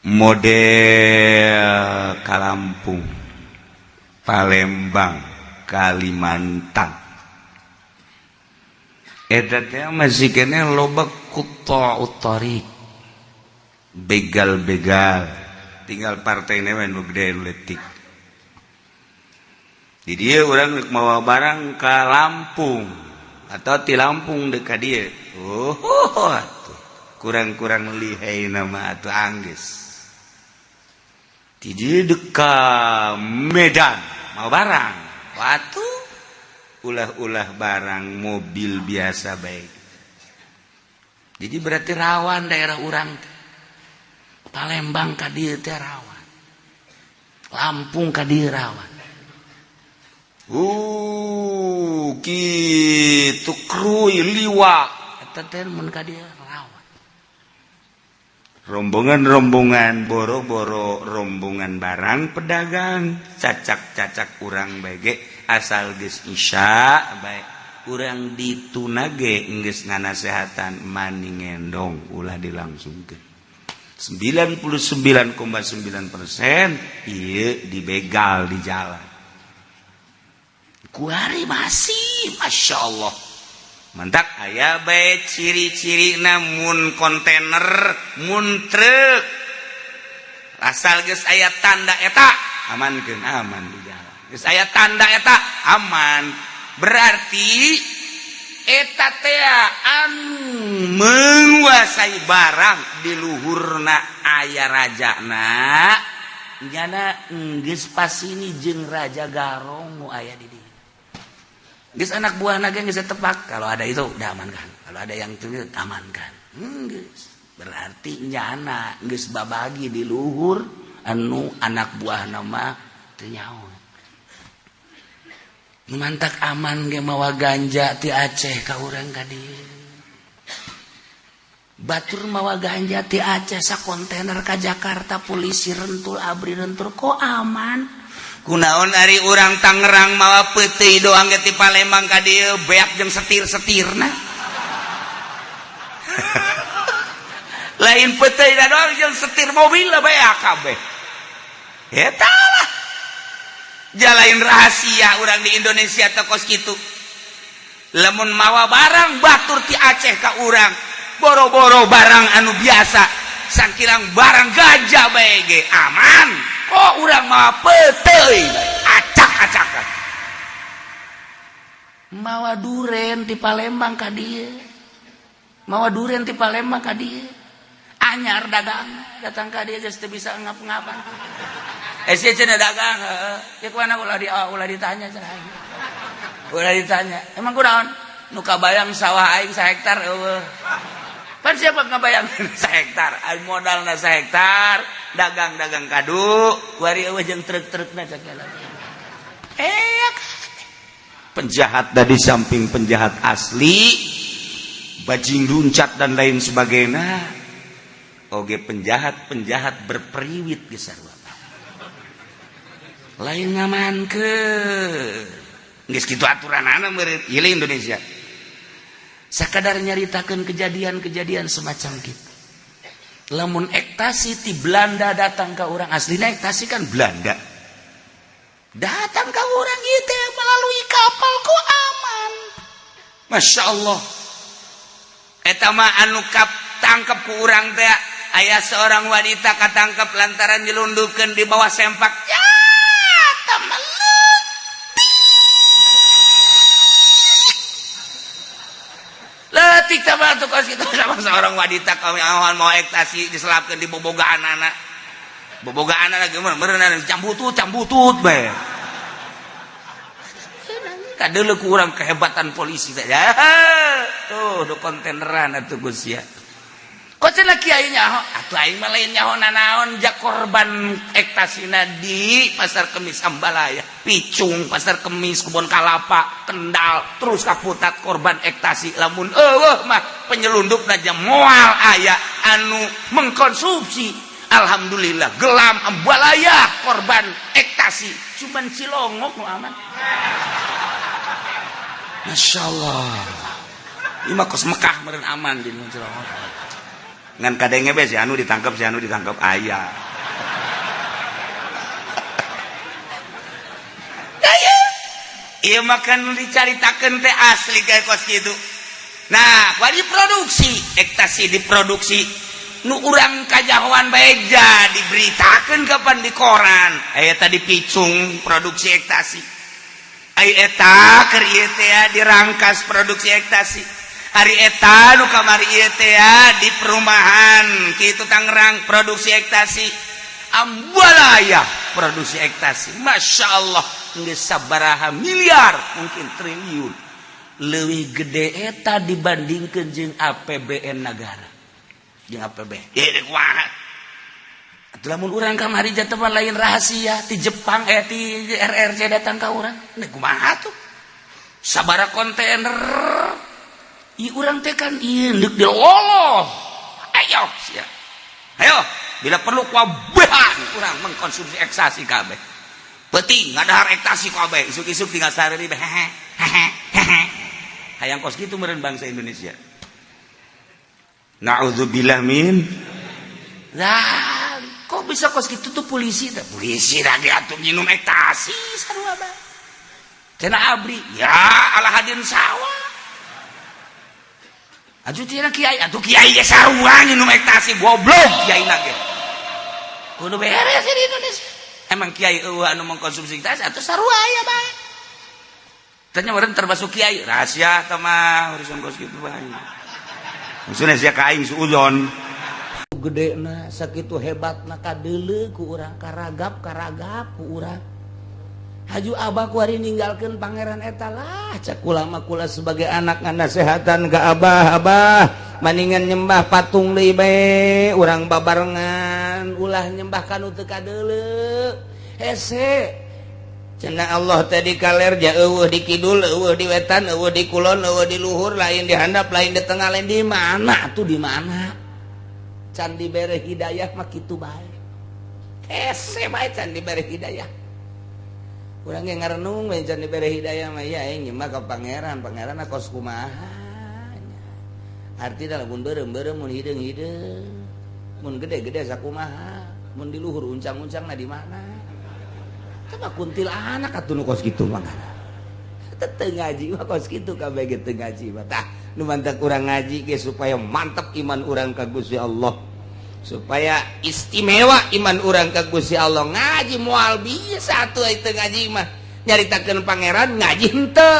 model Kalampung Palembang Kalimantan eta teh masih kene loba qutta'ut tariq begal-begal tinggal partainya we nu gede letik di dia orang mawa barang ke Lampung atau di Lampung dekat dia kurang-kurang lihai nama atau angges di dia dekat Medan mau barang waktu ulah-ulah barang mobil biasa baik jadi berarti rawan daerah orang Palembang ka dia teh rawan Lampung ka dia rawan kitu krui liwak eta teh mun ka dia rawan rombongan-rombongan boro-boro rombongan barang pedagang cacak-cacak urang bege asal geus isya bae urang ditunage geus nganasehatan mani ngendong ulah dilangsungkeun 99,9% ieu dibegal di jalan kuari masih Masya Allah mantak aya bae ciri-ciri namun kontainer mun truk asal geus aya tanda eta amankeun aman di jalan geus aya tanda eta aman berarti eta teh menguasai barang di luhurna aya rajana nyana geus pasini jeung Raja Garong nu aya di dieu. Geus anak buahna ge geus tepak, kalau ada itu udah amankan. Kalau ada yang itu amankan. Geus. Berarti nyana geus babagi di luhur anu anak buahna mah teu nyaho. Mantak aman ge mawa ganja ti Aceh ka urang ka dieu. Batur mawa ganja ti Aceh sa kontainer ka Jakarta, polisi rentul abri rentul kok aman. Kunaon ari urang Tangerang mawa peuteui doang ge ti Palembang ka dieu beak jeung setir-setirna. Lain peuteui doang jeung setir mobil beak kabeh. Eta lah. Jalain rahasia orang di Indonesia tokos gitu. Lamun mawa barang batur ti Aceh ka urang, boro-boro barang anu biasa, sangkirang barang gajah bae ge aman. Kok urang mawa peuteuy, acak-acakan. Mawa duren ti Palembang ka dieu. Mawa duren ti Palembang ka dieu. Anyar dagang, datang ka dieu geus teu bisa ngap-ngapan. Cenah dagang, ya kuana ulah ditanya cenah aing. Ulah ditanya, emang kunaon? Nu kabayang sawah aing 1 hektar eueuh. Pan siapa ngabayang 1 hektar? Aing modalna 1 hektar, dagang-dagang kadu, kuari eueuh jeung truk-trukna sakala. Penjahat dari samping penjahat asli, bajing luncat dan lain sebagainya. Oge penjahat berperiwit ge sarua. Lain ngamankeun geus kitu aturanana meureun ieu Indonesia sakadar nyaritakeun kejadian-kejadian semacam kitu. Lamun ektasi ti Belanda datang ka urang, aslina ektasi kan Belanda datang ka urang ieu teh melalui kapal kok aman. Masya Allah. Eta mah anu tangkep ku urang teh aya seorang wanita katangkep lantaran nyelundupkeun di bawah sempak. Ya letik tambah tuh kos itu sama seorang wanita kami awan mau ektasi diselapkan di bobogaan anak gimana berenang cambutut bae kadele kurang kehebatan polisi ya tuh do kontaineran atuh Gus ya kok cenah kiai nyaho atuh aing mah lain nyaho nanaon jak korban ektasina di Pasar Kemis Ambalaya, Picung, Pasar Kemis, Kebon Kalapa, Kendal, terus kaputat korban ektasi. Lamun eueuh mah penyelundupna jeung moal aya anu mengkonsumsi. Alhamdulillah gelam Ambalaya korban ektasi, cuman Cilongok nu aman. Masyaallah. Ieu mah kos Mekah meureun aman di Cilongok. Ngan kadenge be si anu ditangkap aya. Iya makan dicaritakeun teh asli kayak kos gitu. Nah, bari produksi ektasi diproduksi nu urang kajahoan bae diberitakeun kapan di koran. Aya tadi Picung produksi ektasi. Aya eta keur ieu teh dirangkas produksi ektasi. Hari eta nu kamari ieu teh di perumahan kitu Tangerang produksi ektasi. Ambalaya produksi ektasi. Masya Allah geus sabaraha miliar mungkin triliun leuwih gede eta dibandingkeun jeung APBN negara jeung APBN ieu kumaha atuh lamun urang kamari jatuh lain rahasia ti Jepang ti RRC datang ka urang nek kumaha tuh sabaraha kontainer ieu urang teh kan ieu neuk diloloh ayo sia ayo bila perlu kuabehan urang mengkonsumsi ekstasi kabeh penting ngadahar ektasi kabeh isuk-isuk tinggal sareureui hayang kos kitu meureun bangsa Indonesia. Na'udzubillah min. Lah, kok bisa kos kitu tuh polisi teh? Polisi lagi atuh nginum ektasi sarua bae. Cenah abri, ya ala hadin sawah. Atuh tina kiai, atuh kiai ge sarua nginum ektasi goblok kiaina ge. Kudu beres di Indonesia. Emang kiai eueuh anu mengkonsumsi ektasi atuh sarua aya bae. tanya orang termasuk kiai rahasia sama urusan kos gitu bae maksudnya sia ka aing suudzon gedena sakitu hebatna kadeuleu ku urang karagap ku urang haju abah ku hari ninggalkeun pangeran eta lah cak ulama kula sebagai anak nganasehatan ka abah maningan nyembah patung deui bae urang babarengan ulah nyembah kanu teu kadeuleu hese cenah Allah tadi kalerja eueuh di kidul eueuh di wetan eueuh di kulon eueuh di luhur lain di handap lain di tengah lain di mana tuh di mana can dibere hidayah mah kitu bae hese bae can dibere hidayah urang ge ngarenung we can dibere hidayah mah ya aing mah ka pangeran kos kumaha artina lamun beureum mun hideung mun gede sakumaha mun di luhur uncang-uncangna di mana coba kuntil anak atuh nu kos kitu mah teu ngaji mah kos kitu kabeh ge teu ngaji mah tah nu mantak urang ngaji ge supaya mantap iman urang ka Gusti Allah supaya istimewa iman urang ka Gusti Allah ngaji moal bisa atuh teu ngaji mah nyaritakeun pangeran ngaji henteu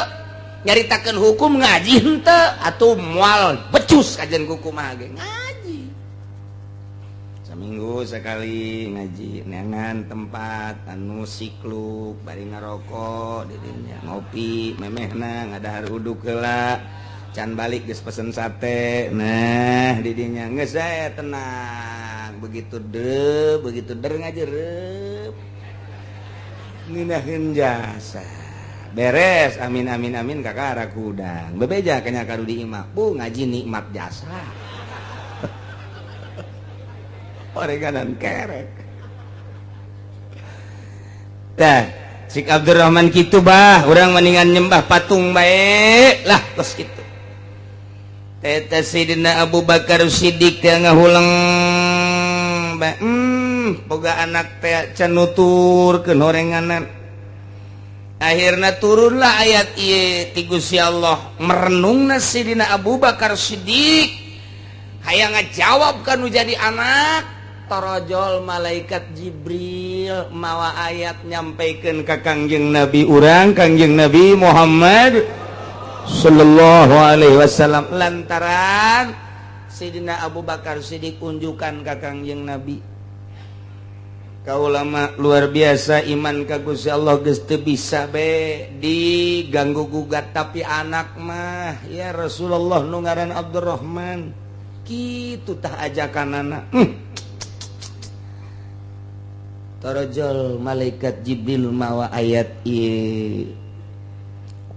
nyaritakeun hukum ngaji henteu atuh moal becus kajen kumaha ge ngaji minggu sekali ngaji neangan tempat anu sikluk bari ngarokok didinya ngopi memehna ngadahar uduk heula can balik geus pesen sate nah didinya geus saya tenang begitu der ngajerep ngeunaheun jasa beres amin kakara kudang bebeja kanya karu di imah bu ngaji nikmat jasa oreganan kerek dah Sik Abdurrahman kitu bah urang mendingan nyembah patung bae lah tos kitu eta Sayyidina Abu Bakar Siddiq teh ngahulang bae boga anak teh can nuturkeun horenganan akhirna turunlah ayat ieu ti Gusti Allah merenungna Sayyidina Abu Bakar Siddiq hayang ngajawab kanu jadi anak torojol malaikat Jibril mawa ayat nyampaikeun ka Kangjeng Nabi urang Kangjeng Nabi Muhammad sallallahu alaihi wasallam lantaran Sayyidina Abu Bakar Siddiq unjukan ka Kangjeng Nabi ka ulama luar biasa iman ka Gusti Allah geus teu bisa be diganggu gugat tapi anak mah ya Rasulullah nu ngaran Abdurrahman kitu tah ajakanana tarajal malaikat Jibril mawa ayat ieu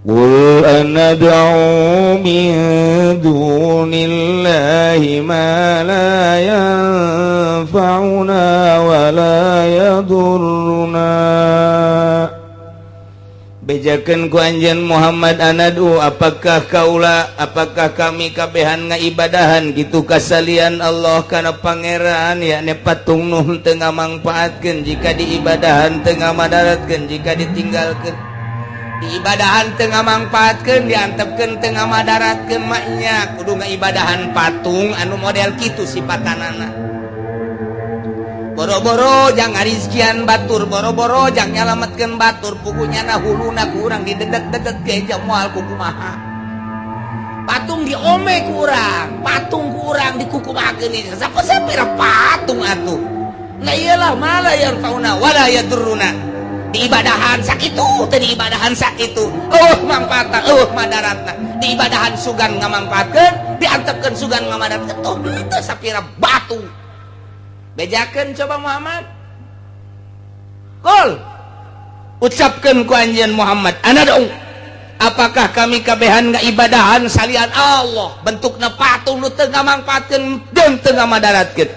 qul anad'u min dunillahi ma la yanfa'una wa la yadurruna bejakeun ku anjeun Muhammad anad'u apakah kami kabehan ngaibadahan kitu kasalian Allah kana pangeran yakni patung nu teu ngamangpaatkeun jika diibadahan teu ngamadaratkeun jika ditinggalkeun diibadahan teu ngamangpaatkeun diantepkeun teu ngamadaratkeun maknya kudu ngaibadahan patung anu model kitu sipatanana boro-boro jang ngarizkian batur boro-boro jang nyalametkeun batur pugunya na huluna ku urang didedet-dedet ge jang moal kumaha patung diome ku urang patung ku urang dikukumakeun ieu sapira patung atuh nah iyalah mala yarfauna wala yadurruna diibadahan sakitu teh diibadahan sakitu mangpaatna madaratna diibadahan sugan ngamangpaatkeun diantepkeun sugan ngamadatkeun tuh teu sapira batu bejakeun coba Muhammad kul ucapkeun ku anjeun Muhammad anad'u apakah kami kabehan ngaibadahan salian Allah bentukna patung nu teu ngamangpaatkeun jeung teu ngamadaratkeun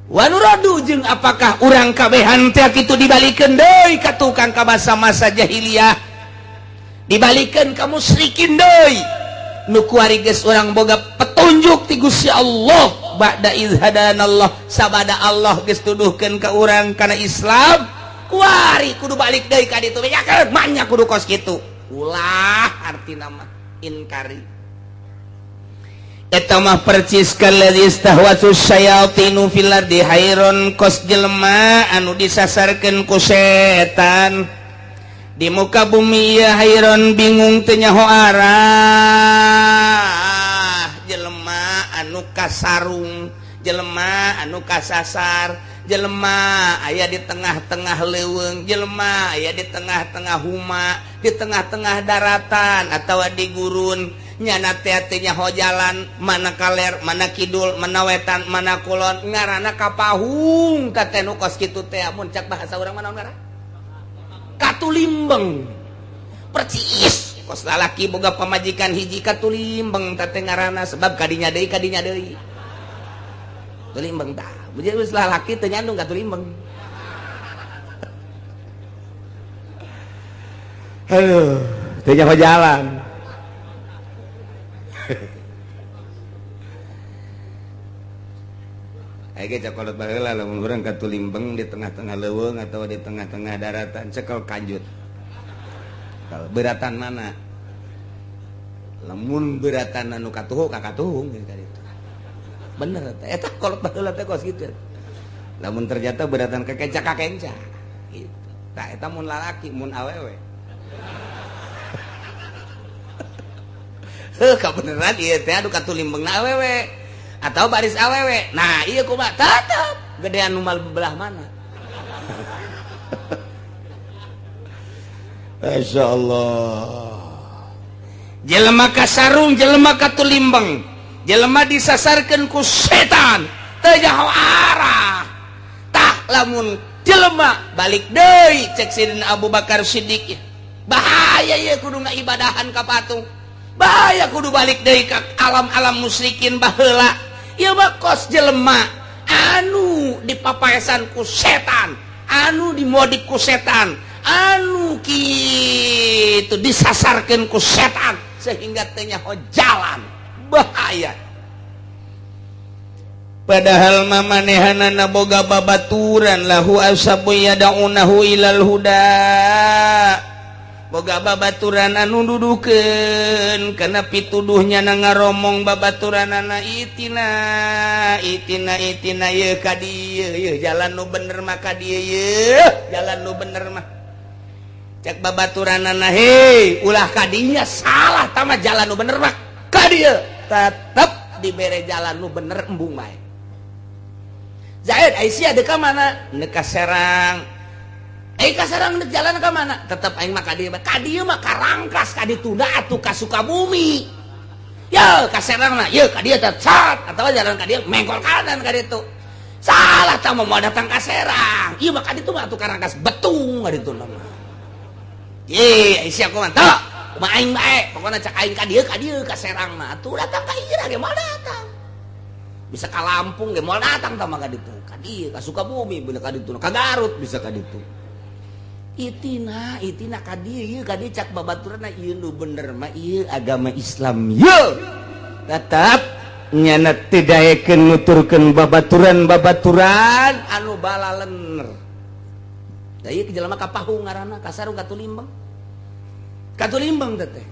wa nuradu jeung apakah urang kabehan teh kitu dibalikeun deui ka tukang ka masa-masa jahiliyah dibalikeun ka musyrikin deui nu kuari geus urang boga petunjuk ti Gusti Allah ba'da izhadanallah sabada Allah geus tuduhkeun ka urang kana Islam kuari kudu balik deui ka ditu bejakeun manya kudu kos kitu ulah artina mah inkari eta mah percis kalladzi istahwatu syayatinu fil ardi hairon kos jelema anu disasarkeun ku setan di muka bumi ya hayron bingung teu nyaho arah jelema anu kasarung jelema anu kasasar jelema aya di tengah-tengah leuweung jelema aya di tengah-tengah huma di tengah-tengah daratan atawa di gurun nyana teh nyaho jalan mana kaler mana kidul mana wetan mana kulon ngaranna kapahung teh nu kos kitu teh mun cak bahasa urang mah naon ngaran katulimbeng percis kos lalaki boga pamajikan hiji katulimbeng teh ngaranna sebab kadinya deui tulimbeng tah jadi geus lalaki teu nyandung katulimbeng aduh teu nyaho jalan Ege cakolot baheula lamun urang katulimbeng di tengah-tengah leuweung atau di tengah-tengah daratan cekel kanjut. Kalau beratan mana? Lamun beratan anu katuhu ka katuhung gitu kan itu. Bener eta kolot baheula teh kos kitu. Lamun ternyata beratan ka kenca ka kenca. Gitu. Tah eta mun lalaki mun awewe. Heuh kabeneran ieu teh anu katulimbengna awewe. Atau baris awewe. Nah iya kumaha tetep gedean numal bebelah mana. Masya Allah. Jelema kasarung jelema katulimbeng jelema disasarkeun ku setan teu nyaho arah tah lamun jelema balik deui cek Sidina Abu Bakar Siddiq bahaya ieu kudu ngaibadahan ka patung bahaya kudu balik deui ka alam-alam musyrikin baheula ieu mah kos jelema anu dipapaesan ku setan anu dimodik ku setan anu kitu disasarkeun ku setan sehingga teu nyaho jalan bahaya padahal mamanehanana boga babaturan lahu asabu yadaunahu ilal huda boga babaturan anu dudukeun kana pituduhnya na ngaromong babaturanana itina ye ka dieu ye jalan nu bener mah ka dieu ye jalan nu bener mah cek babaturanana hei ulah ka dinya salah tah mah jalan nu bener mah ka dieu tetep dibere jalan nu bener embung bae Zaid Aisyah deka mana deka Serang kasarang nek jalan ke mana? Tetep aing mah ka dieu mah karangkas ka ditunda atuh ka Sukabumi. Ya ka Serang mah ye ka dieu teh cat atawa jalan ka dieu mengkol kanan ka ditu. Salah tah mau datang ka Serang. Ieu mah ka ditu mah atuh karangkas betung ka ditu mah. Ye Aisyah kumaha tah mah aing bae pokona cak aing ka dieu ka Serang mah atuh datang ka Ira ge moal datang. Bisa ka Lampung ge moal datang tah mah ka ditu. Ka dieu ka Sukabumi bener ka ditu ka Garut bisa ka ditu. Itina ka dieu ka dieu cak babaturanna ieu nu bener mah ieu agama Islam ieu tetep nyana teu daekeun nuturkeun babaturan anu balalener da ieu jelema kapahung ngaranna kasarung katulimbeng teh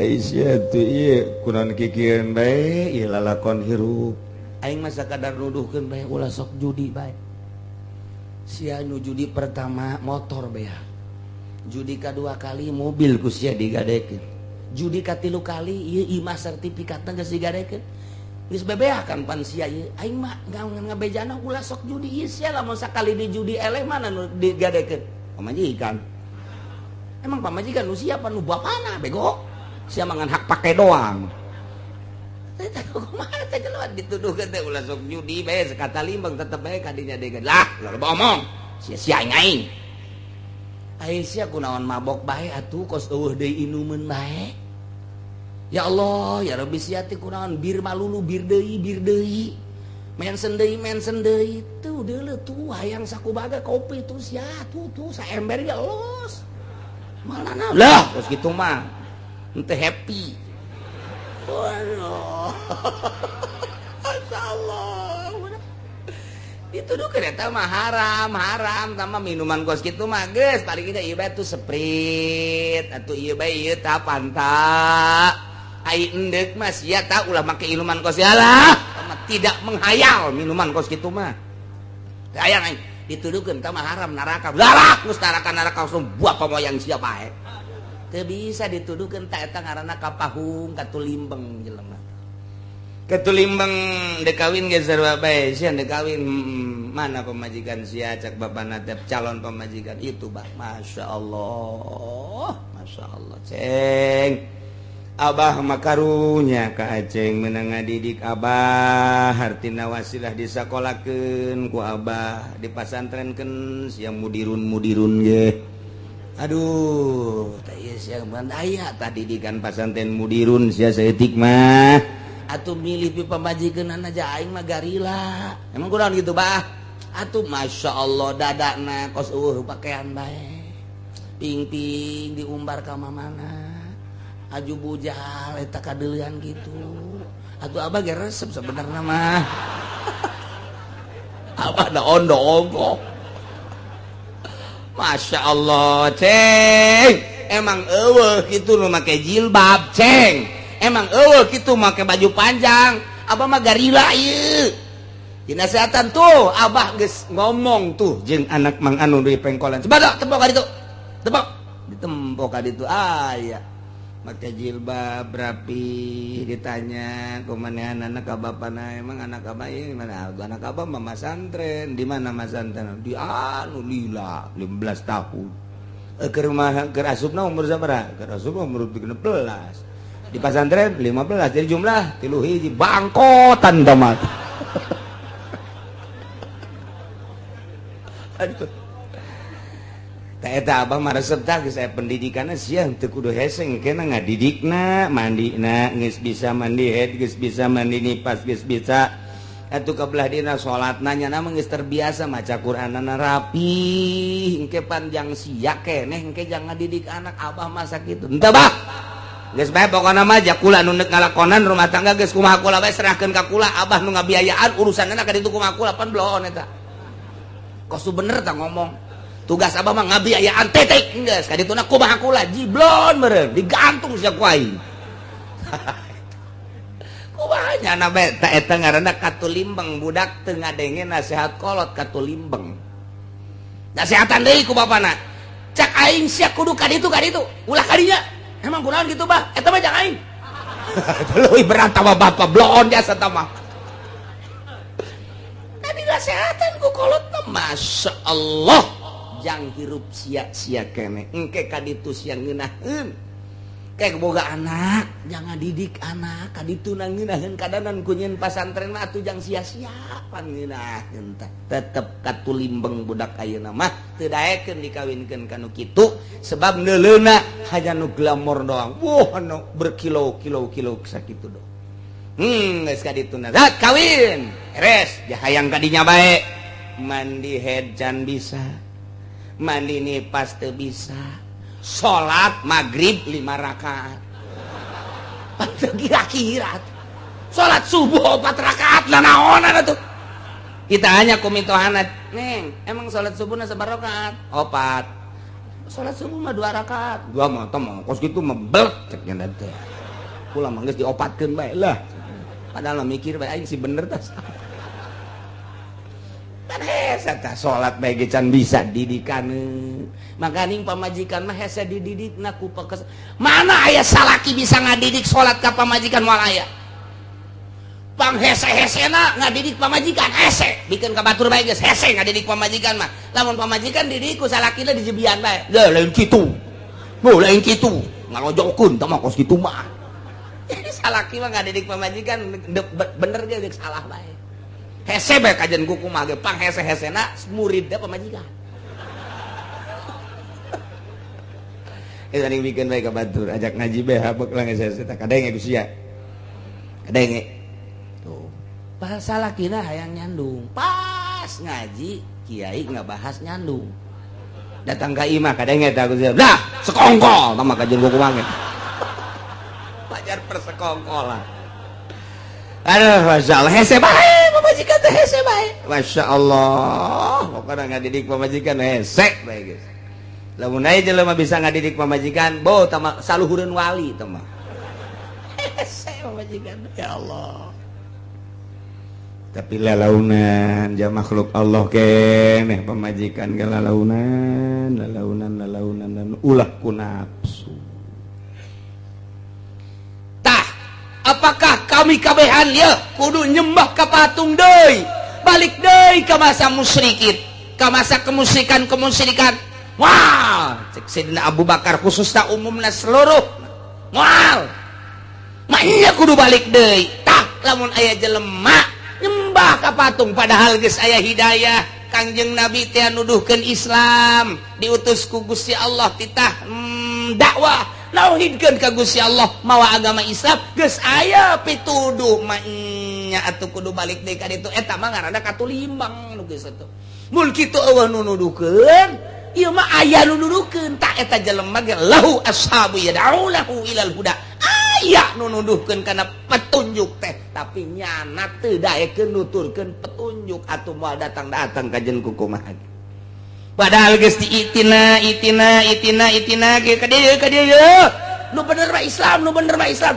Aisyah tuh ieu kunaon kikieun bae ieu lalakon hirup aing mah sakadar nuduhkeun bae ulah sok judi bae sia nu judi pertama motor bea judi kedua kali mobil ku sia digadekeun judi katilu kali ieu imah sertifikatna geus digadekeun geus bebeakan pan sia ieu aing mah ngabejana ulah sok judi ieu sia lamun sakali di judi eleh mana nu digadekeun pamajikan emang pamajikan nu sia apa nu bapana bego sia mangan hak pake doang kumaha teh keluar dituduhkeun teh ulah sok judi bae sakata limbang tetep bae kadinya degan lah loba omong sia-sia aing Aisyah kunaon mabok bae atuh kos eueuh deui inumeun bae ya Allah ya Rabbi sia teh kunaon bir malulu bir deui mensen deui tuh deuleu tuh hayang sakumaha kopi tuh sia tuh saember ya los malana lah kos kitu mah teu happy waduh, Masya Allah. Dituduh kereta mah haram, sama minuman kos gitu mah geus paling kita ieu bae tuh sprite atuh ieu bae ieu tah Fanta. Ai endek mah sia tah ulah make minuman kos lah. Tidak menghayal minuman kos gitu mah. Hayang dituduhkeun tah haram neraka galak geus neraka langsung buat pamoyang sia bae teu bisa dituduhkeun tah eta ngaranna kapahung katulimbeng jelema katulimbeng dekawin geus sarua bae sia dekawin mana pemajikan sia cak bapana teh calon pemajikan itu bah masyaallah ceng Abah makarunya ka Aceng menang ngadidik Abah hartina wasilah disakolakeun ku Abah dipasantrenkeun sia mudirun ge aduh tah ieu sia aya tah didikan pasantren mudirun sia saeutik mah atuh milih pi pamajikanna aja aing mah garila emang kunaon gitu bah atuh masyaallah dadana kos pakaian bae ping-ping diumbar ka mamana aju bujal eta kadeulean gitu atuh abah ge resep sebenarnya mah abah da ondo-ondo Masya Allah ceng emang eueuh kitu nu make jilbab ceng emang eueuh kitu make baju panjang abah mah garila ieu dinasehatan tuh abah geus ngomong tuh jeung anak mang anu di pengkolan coba tepok ka ditu tepok ditempok ka ditu aya pakai jilbab rapi ditanya kumanehan anak abapana emang anak abah ini mana anak abah mah masantren di mana masantren di anu lila 15 tahun ke rumah ke asupna umur sabaraha ke asupna umur 16 di pasantren 15 jadi jumlah 3 hiji bangkotan damat aduh eta abah mah resep tah geus aya pendidikanna sia teu kudu hese engkena ngadidikna mandina geus bisa mandi head geus bisa mandi nipas geus bisa atuh kabelah dina salatna nya mah geus terbiasa maca Qur'anana rapi engke panjang sia keneh engke jang ngadidik anak abah masa kitu henteu bah geus bae pokona mah jakula nu neuk ngalakonan rumah tangga geus kumaha kula bae serahkeun ka kula abah nu ngabiayaan urusanna ka ditu kumaha kula pan blon eta kosu bener tah ngomong tugas abah mah ngabiayaan tetek geus kadituna kumaha kula jiblon meureun digantung sia ku aing kumaha nya bae ta eta ngaranna katulimbeng budak teu ngadenge nasihat kolot katulimbeng nasihatan deui ku bapana cak aing sia kudu ka ditu ulah ka dinya emang kunaon kitu bah eta mah jang aing leuwih berat tah bapak blon jasa tah mah tadi nasihatan ku kolotna masyaallah jang hirup sia-sia kene engke kaditu sia ngeunaheun kayak boga anak jangan didik anak kaditu na ngeunaheun kadanan ku nyeun pasantren mah atuh jang sia-sia pan ngeunaheun teh tetep katulimbeng budak ayeuna mah teu daekeun dikawinkeun kanu kitu sebab neuleuna hanya nu glamor doang anu berkilo-kilo sakitu doang geus kadituna zat kawin beres hayang kadinya bae mandi head can bisa mandi nipas teu bisa salat maghrib 5 rakaat teu kira-kira salat subuh 4 rakaat lah naonan atuh kita hanya kumitohana neng emang salat subuhna sabar rakaat 4 salat subuh mah 2 rakaat 2 mah tah kos kitu mah belek cek nya teh kula mah geus diopatkeun bae lah padahal mikir bae aing si bener tah kan hese tah salat bae ge can bisa didikan makaning pamajikan mah hese dididikna ku pekes mana aya salaki bisa ngadidik salat ka pamajikan moal aya pang hese-hesena ngadidik pamajikan hese bikin ka batur bae geus hese ngadidik pamajikan mah lamun pamajikan didik ku salakina dijebian bae lain kitu lain kitu ngalojokkeun tah mah kos kitu mah jadi salaki mah ngadidik pamajikan bener ge salah bae hese bae kajen kuku mah ge pang hese-hesena muridna pamajikan. Eta ning bikin bae ka batur ajak ngaji bae habek lah hese-hese tah kadenge ku sia. Kadenge. Tuh. Bahasa lakina hayang nyandung. Pas ngaji kiai ngabahas nyandung. Datang ka imah kadenge tah ku sia. Dah, sekongkol tah mah kajen kuku mah ge. Pajar persekongkolan. Aduh, Masya Allah, hese bae, pamajikan teh hese bae. Masya Allah, pokoknya ngadidik pamajikan hese bae guys. Lamun aya jelema bisa ngadidik pamajikan, bo tama saluhureun wali teh mah. Hese pamajikan, ya Allah. tapi lalaunan ja makhluk Allah keneh pamajikan ge lalaunan dan ulah ku nafsu. Tah, apakah kami kabehan ya kudu nyembah ka patung deui, balik deui ka masa musyrikin, ka masa kemusyrikan. Wah, cek Sayyidina Abu Bakar khususna umumna seluruh. Moal. Manya kudu balik deui. Tah, lamun aya jelema nyembah ka patung padahal geus aya hidayah, Kangjeng Nabi teh nuduhkeun Islam, diutus ku Gusti Allah titah dakwah nauhidkeun ka Gusti Allah mawa agama Islam geus aya pituduh nya atuh kudu balik deui ka ditu eta mah ngaranna katulimbang nu geus atuh. Mun kitu eueuh nu nuduhkeun ieu mah aya nu nuduhkeun tah eta jelema ge lahu ashabu yad'ulahu ilal huda. Aya nu nuduhkeun kana petunjuk teh tapi nyana teu daekeun nuturkeun petunjuk atuh moal datang-datang ka jeung kumaha. Padahal geus diitina ge ka dieu nu bener mah Islam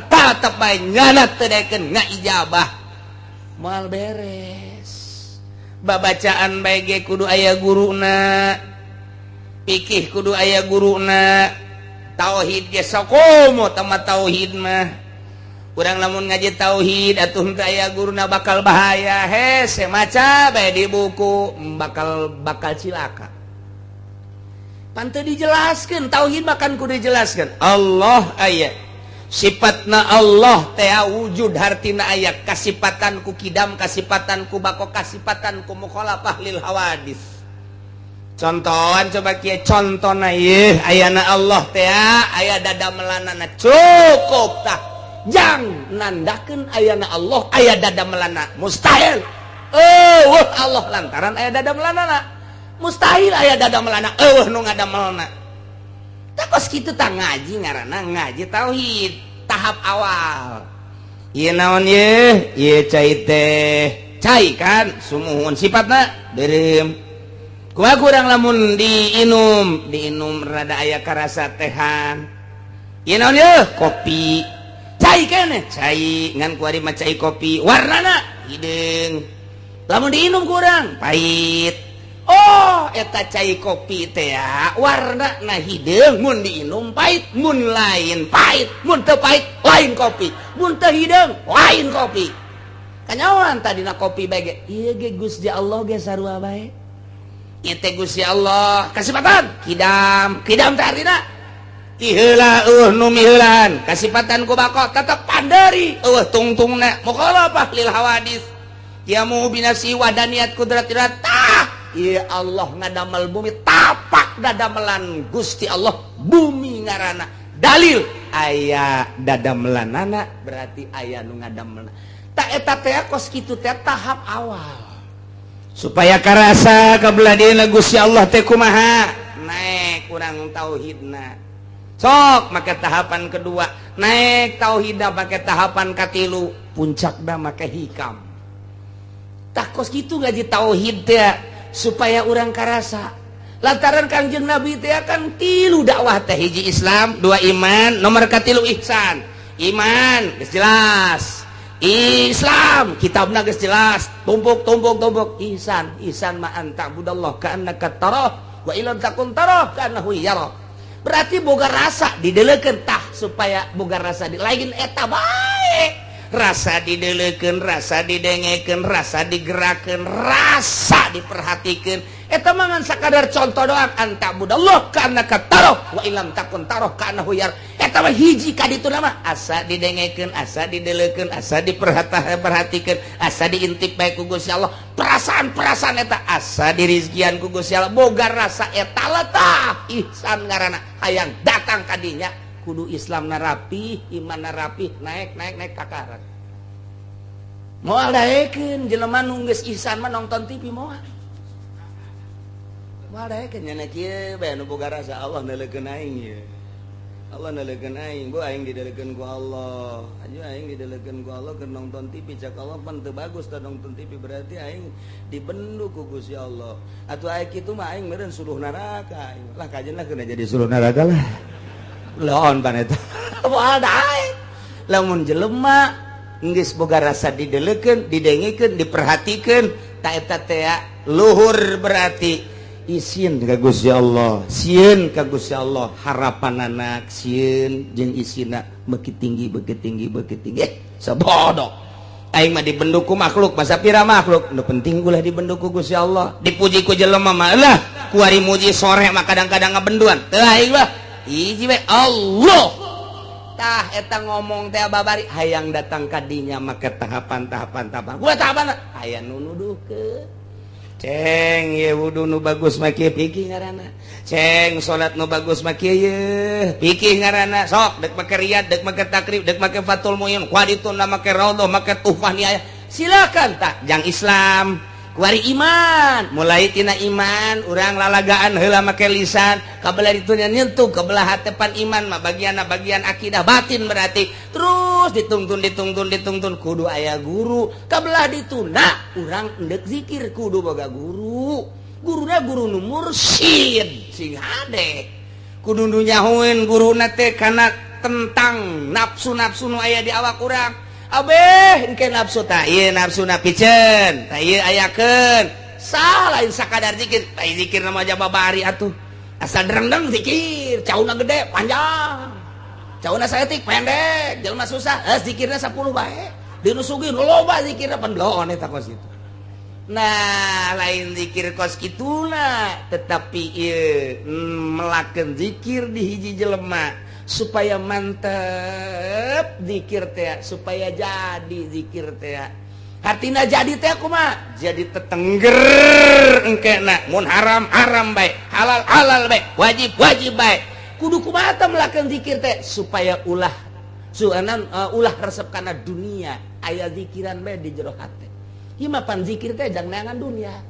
tetep bae nyana teu daekeun ngaijabah moal beres. Babacaan bae ge kudu aya guruna, fikih kudu aya guruna, tauhid ge sakomo tamat tauhid mah. Urang lamun ngaji tauhid atuh teu aya guruna bakal bahaya. Hese maca bae di buku bakal cilaka. Pan teu dijelaskeun tauhid makan kudu dijelaskeun. Allah aya. Sifatna Allah teh wujud hartina aya, kasipatan ku kidam, kasipatan ku bako, kasipatan ku mukhalafah lil hawadis. Contohan coba kieu contona ieu ayana Allah teh aya dada melanana cukup tah. Jang nandakeun ayana Allah aya dada melana mustahil. Allah lantaran aya dada melanana. Mustahil aya dada melana nu ngadamelna. Takos kitu tah ngaji ngaranna ngaji tauhid tahap awal. Ieu naon ieu? Ieu cai teh. Cai kan sumuhun sifatna beureum. Kumaha urang lamun diinum rada aya karasa tehan. Ieu naon ieu? Kopi. Cai keneh, cai ngan kuari mah cai kopi. Warnana hideung. Lamun diinum ku urang pahit. Oh, eta cai kopi teh warna na hideung, mun diinum pahit, mun lain pahit, mun teu pahit lain kopi, mun teu hideung lain kopi. Kanyawan tadina kopi bae ge ieu ge Gusti Allah ge sarua bae. Ieu teh Gusti Allah kasipatan kidam teh artina iheula nu miheulan, kasipatan ku bako tetep pandari tungtungna mukhalafah lil hawadis. Yamu binasi wadaniyat kudratirat tah. Ya Allah ngadamel bumi tapak dadamelan Gusti Allah bumi ngarana dalil aya dadamelanana berarti aya nu ngadamelna. Tak eta teh kos kitu teh tahap awal supaya karasa kabeladeuna Gusti Allah teh kumaha naik urang tauhidna. Sok make tahapan kedua naik tauhidna make tahapan katilu puncakna make hikam. Tak kos kitu ngaji tauhid teh supaya orang karasa lantaran Kangjeng Nabi teh kan tilu dakwah teh hiji Islam, dua iman, nomor katilu ihsan. Iman geus jelas, Islam kitabna geus jelas, tumpuk ihsan ma anta budallah ka annaka tarah wa illam takun tarah ka annahu yara. Berarti boga rasa dideleukeun tah supaya boga rasa di lain eta bae. Rasa dideleukeun, rasa didengekeun, rasa digerakkeun, rasa diperhatikeun. Eta mah ngan sakadar contoh doang anta budallah ka annaka tarah wa illam takun tarah ka annahu yara. Eta mah hiji ka ditu mah asa didengekeun, asa dideleukeun, asa diperhatikeun, asa diintip bae ku Gusti Allah. Perasaan-perasaan eta asa dirizkian ku Gusti Allah. Boga rasa eta letah ihsan ngaranna hayang datang ka dinya. Kudu Islam narapi, iman narapi, naik kakarat. Moal daekeun jelema nu geus ihsan mah nonton TV moal. Moal daekeun nya kieu bae nu boga rasa Allah naleukeun aing ieu. Allah naleukeun aing, gua aing didaleukeun ku Allah. Aju aing didaleukeun ku Allah keur nonton TV cak Allah pan teu bagus tah nonton TV berarti aing dibendu ku Gusti Allah. Atuh aya kitu mah aing meureun suruh neraka. Lah kajenna keuna jadi suruh neraka lah. Laon pan eta moal daek lamun jelema geus boga rasa dideleukeun, didengikeun, diperhatikeun, ta eta teh luhur berarti isin ka Gusti Allah, sieun ka Gusti Allah, harapan anak sieun jeung isina beuki tinggi sabodo. Aing mah dibenduk ku makhluk, masa pira makhluk, nu penting ulah dibenduk ku Gusti Allah, dipuji ku jelema mah eulah, ku ari muji sore mah kadang-kadang ngabenduan. Teu aing mah hiji we Allah. Tah eta ngomong teh babari hayang datang ka dinya make tahapan. Gua tahapan aya nu nuduhkeun. Ceng ye wudu nu bagus mah kieu pikir ngaranna. Ceng salat nu bagus mah kieu ye pikir ngaranna. Sok dek make riyad, dek make takrib, dek make fatul muin, kuadituna make raudhah, make tuhfah niaya. Silakan tah jang Islam. Kuari iman, mulai tina iman, urang lalagaan heula make lisan, kabelah ditunya nyentuh kabelah hatepan iman mah bagian akidah batin berarti. Terus dituntun kudu aya guru, kabelah ditunda urang endek zikir kudu boga guru. Guruna guru nu mursyid sing hade. Kudu nu nyahoeun guruna teh kana tentang nafsu-nafsu nu aya di awak urang. Abeh engke nafsu tah ieu nafsuna piceun tah ieu ayakeun sah lain sakadar zikir tah zikir nama aja babari atuh asal derengdeng zikir cauna gede panjang cauna saeutik pendek jelema susah zikirna 10 bae dinu sugih loba zikirna pendloon eta kos kitu. Nah lain zikir kos kituna tetapi ieu melakeun zikir di hiji jelema supaya mantep zikir teh, supaya jadi zikir teh. Artina jadi teh kumaha? Jadi tetengger engkena mun haram bae, halal bae, wajib bae. Kudu kumaha teh melakeun zikir teh supaya ulah resep kana dunia, aya zikiran bae di jero hate. Ieu mah pan zikir teh jang neangan dunia.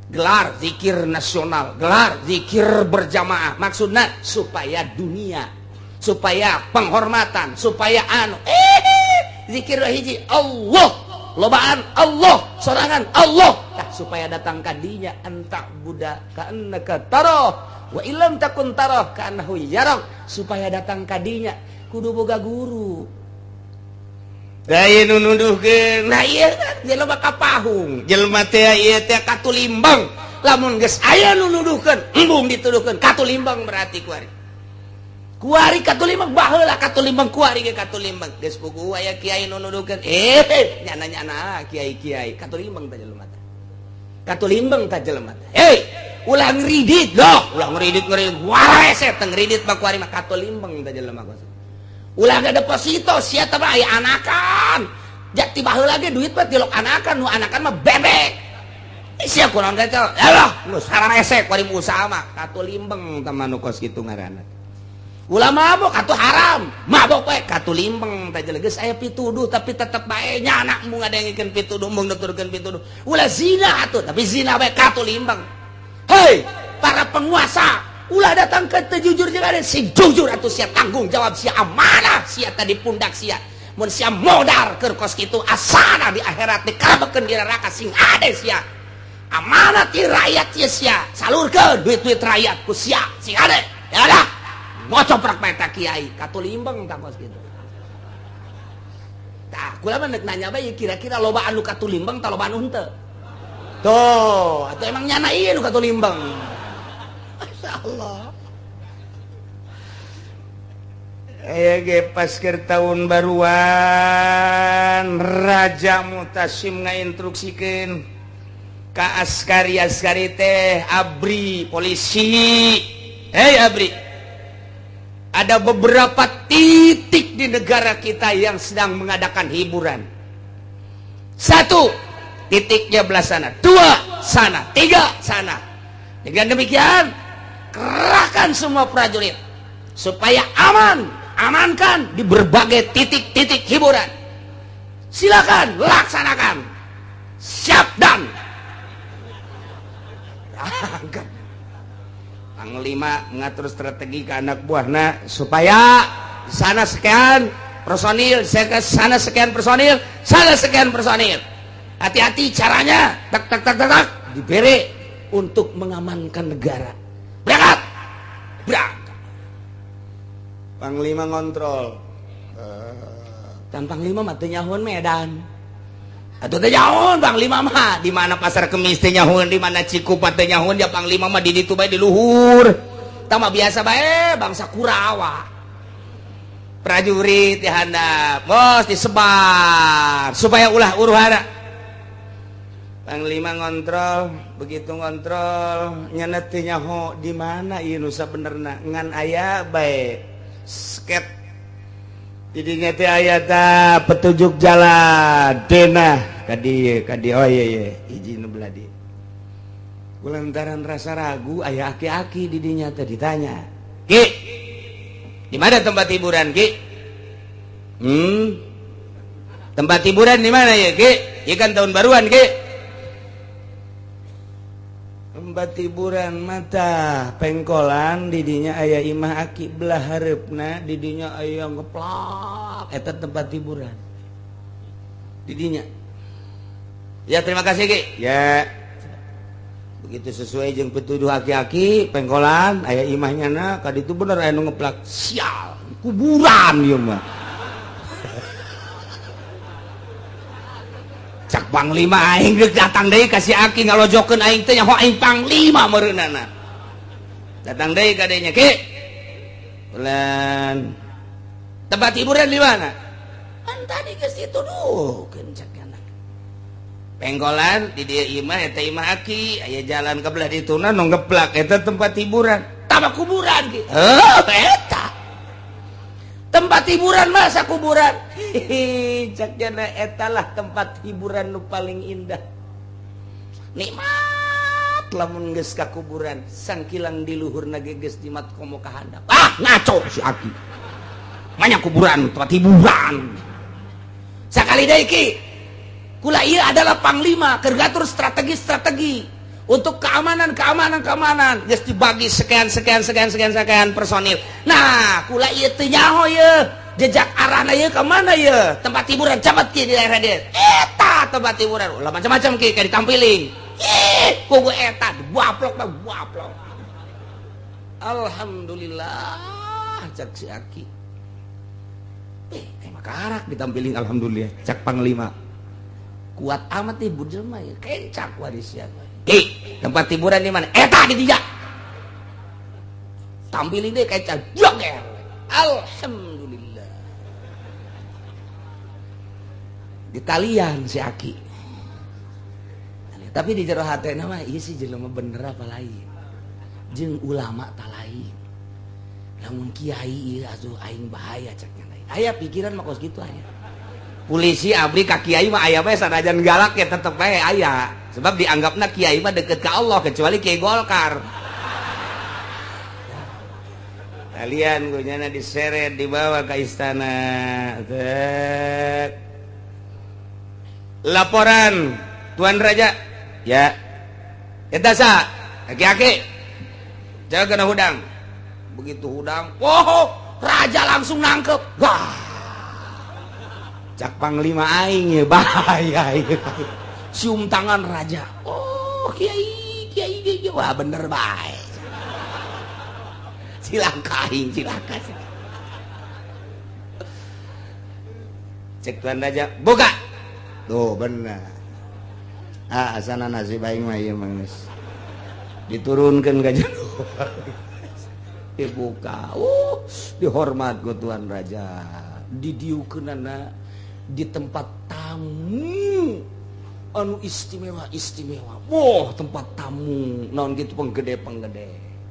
Gelar zikir nasional, gelar zikir berjamaah, maksudnya supaya dunia, supaya penghormatan, supaya zikir hiji Allah, lobaan Allah, sorangan Allah, supaya datang kadinya entak budak ka'annaka taroh wa illam takun taroh ka'annahu yarok, supaya datang kadinya kudu boga guru. Daya nu nuduhkeun, nah ieu jelema kapahung, jelema teh ieu teh katulimbang. Lamun geus aya nu nuduhkeun, embung dituduhkeun katulimbang berarti kuari. Kuari katulimbang baheula katulimbang kuari ge katulimbang. Geus puguh aya kiai nu nuduhkeun, nyana-nyana kiai-kiai katulimbang teh jelema teh. Katulimbang teh jelema teh. Ulah ngridit loh, ulah ngridit warese teh ngridit mah kuari mah katulimbang teh jelema kos. Ulah ada deposito sia teh mah aya anakan. Jak ti baheula ge duit mah tilok anakan, nu anakan mah bebek. Sia kunaon teh? Yalah, geus hararese kuari usaha mah katulimbang teh nu kos kitu ngaranna. Ulah mabok atuh haram, mabok we katulimbang teh geus aya pituduh tapi tetep bae nyana mung ngadengikeun pituduh mung nuturkeun pituduh. Ulah zina atuh tapi zina we katulimbang. Hei, para penguasa ulah datang ke jujur jeung ada si jujur atuh sia tanggung jawab sia amanah sia tadi pundak sia mun sia modar keur kos kitu asana di akhirat dikarabekeun di neraka sing ade sia amanah ti rakyat sia salurkeun duit-duit rakyat ku sia sing ade ya dah ngocoprak bae ta kiai katulimbang ta kos kitu tah kula mah nanya bae kira-kira loba anu katulimbang tah loba anu henteu tuh atuh emang nyana ieu nu katulimbang. Allah. Ge pas keur tahun baruan Raja Mutasim ngainstruksikeun ka askari teh abri polisi. Abri. Ada beberapa titik di negara kita yang sedang mengadakan hiburan. 1 titiknya belah sana, 2 sana, 3 sana. Dengan demikian kerahkan semua prajurit supaya amankan di berbagai titik-titik hiburan. Silakan laksanakan. Siap dan Panglima mengatur strategi ke anak buahna supaya sana sekian personil, sana sekian personil, sana sekian personil. Hati-hati caranya, tak diberi untuk mengamankan negara. Berangkat. Panglima ngontrol. Tan Panglima mah teu nyahoan Medan. Atuh teh nyahoan Panglima mah di mana Pasar Kemis teh nyahoan, di mana Cikupa teh nyahoan, ya Panglima mah di ditu bae di luhur. Tah mah biasa bae bangsa Kurawa. Prajurit dihandap, bos disebar supaya ulah uruhara. Panglima ngontrol, begitu ngontrol nyana teu nyaho di mana ieu nu sabenerna ngan aya bae sket. Didinya teh aya tah petunjuk jalan denah ka dieu oh iya hiji nu belah dieu. Kulantaran rasa ragu aya aki-aki didinya teh ditanya, "Ki, di mana tempat hiburan, Ki?" Tempat hiburan di mana ya, Ki? Ikan tahun baruan, Ki. Tempat hiburan mata pengkolan didinya aya imah aki belah hareupna didinya aya ngeplak eta tempat hiburan didinya. Ya terima kasih Ki. Ya begitu sesuai jeung petuduh aki-aki pengkolan aya imahnya na ka ditu bener aya nu ngeplak sial kuburan ieu mah. Cak Panglima aing geus datang deui ka si aki ngalojokeun aing teh nyaho aing Panglima meureunana. Datang deui ka dieu nya, Ki. Ulan tempat hiburan di mana? Kan tadi geus dituduhkeun cak anak. Penggolan di dieu imah eta imah aki, aya jalan ka belah dituna nu ngeplak eta tempat hiburan. Tama kuburan Ki. Eta. Tempat hiburan masa kuburan. Caknya etalah tempat hiburan nu paling indah. Nikmat lamun geus ka kuburan, sangkilang di luhurna ge geus jimat komo ka handap. Ah, ngaco si Aki. Manya kuburan tempat hiburan. Sakali deui Ki. Kula ieu adalah Panglima keur ngatur strategi untuk keamanan geus dibagi sekian personil. Nah, kula ieu teu nyaho ieu jejak arahna ieu ka mana ieu tempat hiburan camat Ki di daerah dieu. Eta tempat hiburan ulah macam-macam Ki kayak ditampilin. Kugu eta buaplok. Alhamdulillah cak si Aki. Kayak makarak ditampilin alhamdulillah cak Panglima. Kuat amat nih budel mah ya kencak warisnya. Ki, tempat hiburan di mana? Eta di dieu. Tampilin deh kayak joger. Alhamdulillah. Di talian si Aki. Tapi di jero hatena mah ieu sih jelema bener apa lain. Jeung ulama tah lain. Lamun kiai ieu asuh aing bahaya ceknya lain. Aya pikiran mah kos kitu aya. Polisi abri ka kiai mah aya bae sanajan galak ya tetep bae aya. Sebab dianggapna kiai mah deket ke Allah kecuali kiai Golkar. Kalian gunyana diseret dibawa ke istana. Laporan Tuan Raja. Ya. Eta sa aki-aki. Jaga kena hudang. Begitu hudang, raja langsung nangkep. Wah. Cak Panglima aing ya bahaya ieu. Cium tangan raja. Oh, kiai. Wah, bener bae. Silaka. Cek Tuan Raja, buka. Tuh, bener. Asana nasib aing mah ieu mah geus. Diturunkeun ka jero. Dibuka. Dihormat ku Tuan Raja. Didieukeunana di tempat tamu anu istimewa. Tempat tamu naon gitu penggede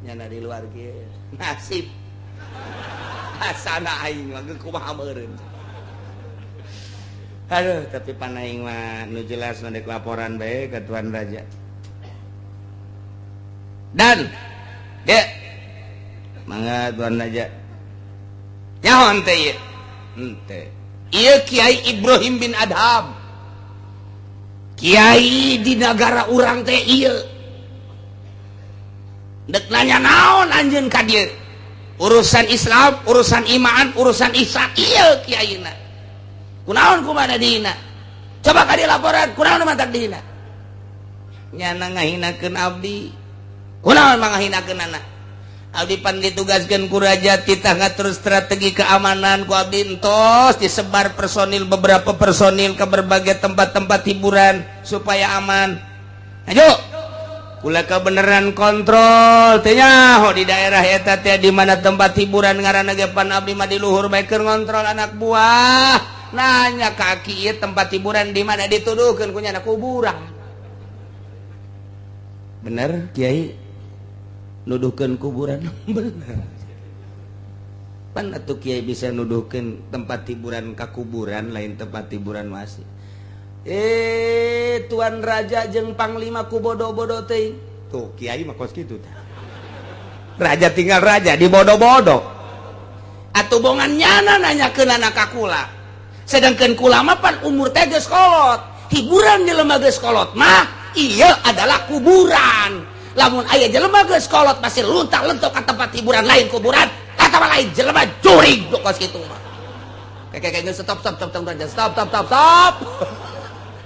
nyana di luar kieu nasib asana aing mah kumaha meureun. Aduh, tapi pan aing mah nu jelas nu dek laporan bae ke Tuan Raja. Dan ge mangga Tuan Raja. Nyaho teh ieu? Henteu. Ieu Kiai Ibrahim bin Adham. Kiai di negara urang teh ieu. Dek nanya naon anjeun ka dieu? Urusan Islam, urusan iman, urusan ihsan ieu kiaina. Kunaon kumaha dina? Coba ka dieu laporan, kunaon mantak dina? Nyana ngahinakeun abdi. Kunaon mangahinakeun anak? Abdipan ditugaskan ku raja kita ngatur strategi keamanan ku abdi entos disebar personil beberapa personil ke berbagai tempat-tempat hiburan supaya aman. Ayo kula kebeneran kontrol teh nyaho di daerah eta teh di mana tempat hiburan ngaranna ge pan abdi mah di luhur bae keur ngontrol anak buah. Nanya kaki ieu tempat hiburan di mana dituduhkeun ku nya kuburan. Bener Kiai? Nuduhkeun kuburan bener. Pan atuh Kiai bisa nuduhkeun tempat hiburan ka kuburan lain tempat hiburan masih. Tuan raja jeung panglima ku bodo-bodo teh. Tuh Kiai mah kos kitu tah. Raja tinggal raja di bodo-bodo. Atuh bongan nyana nanyakeun anak kakula. Sedangkan kula mah pan umur teh geus kolot. Hiburan jelema geus kolot mah ieu adalah kuburan. Lamun aya jelema geus kolot masih luntang-lentok ka tempat hiburan lain kuburan, atawa lain jelema jurig kos kitu mah. Kayak geus stop.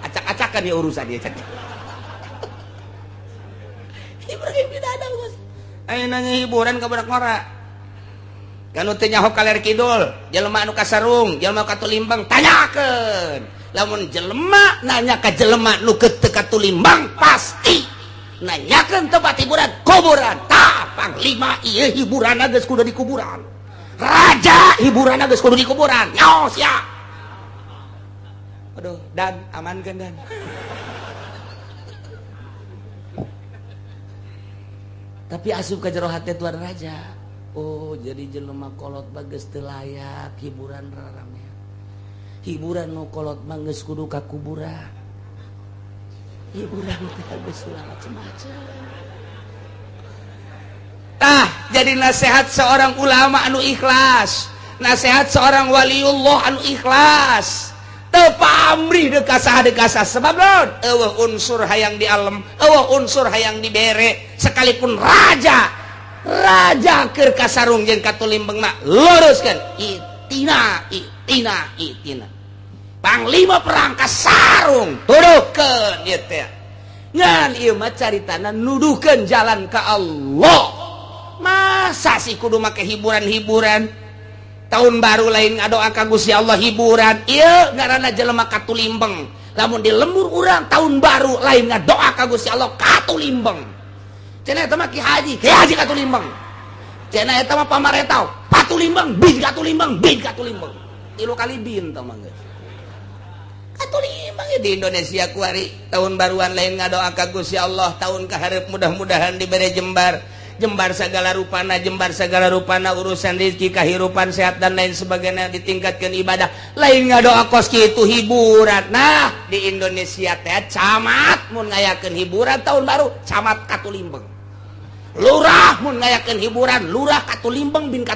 Acak-acakan ya urusan dia cak. Ibrahim bidadang Gus. Aya nanya hiburan ka budak ngora. Kanu teh nyaho kaler kidul, jelema anu kasarung, jelema katulimbang tanyakeun. Lamun jelema nanya ka jelema nu teu katulimbang pasti nanyakan tempat hiburan kuburan. Tah panglima ieu hiburan geus kudu di kuburan. Raja hiburan geus kudu di kuburan. Nyos ya. Aduh, Dan amankeun Dan. Tapi asup ka jero hate tuan raja. Oh, jadi jelema kolot bagus teu layak hiburan rarame. Hiburan nu kolot mah geus kudu ka kuburan. Hiburan teh geus macam-macam. Tah, jadi nasihat seorang ulama anu ikhlas, nasihat seorang waliullah anu ikhlas. Teu pamrih deuk ka saha deuk ka saha sebab naon? Eueuh unsur hayang di alam, eueuh unsur hayang dibere, sekalipun raja keur kasarung jeung katulimbeng mah luruskeun itina. Panglima perang kasarung tuduhkeun ieu teh. Ngan ieu mah caritana nuduhkeun jalan ka Allah. Masa sih kudu make hiburan-hiburan? Tahun baru lain ngadoa ka Gusti Allah hiburan. Ieu ngaranna jelema katulimbeng. Lamun di lembur urang tahun baru lain ngadoa ka Gusti Allah katulimbeng. Cenah eta mah Ki Haji katulimbeng. Cenah eta mah pamarentah patulimbeng, bin katulimbeng. 3 kali bin tah mah geus. Katulimbang ya di Indonesia kuari tahun baruan lain ngadoa ka Gusti Allah tahun kaharep mudah-mudahan diberi jembar segala rupana urusan rezeki kahirupan sehat dan lain sebagainya ditingkatkan ibadah lain ngadoa kos kitu hiburan. Nah di Indonesia teh camat mun ngayakeun hiburan tahun baru camat katulimbang, lurah mun ngayakeun hiburan lurah katulimbang bin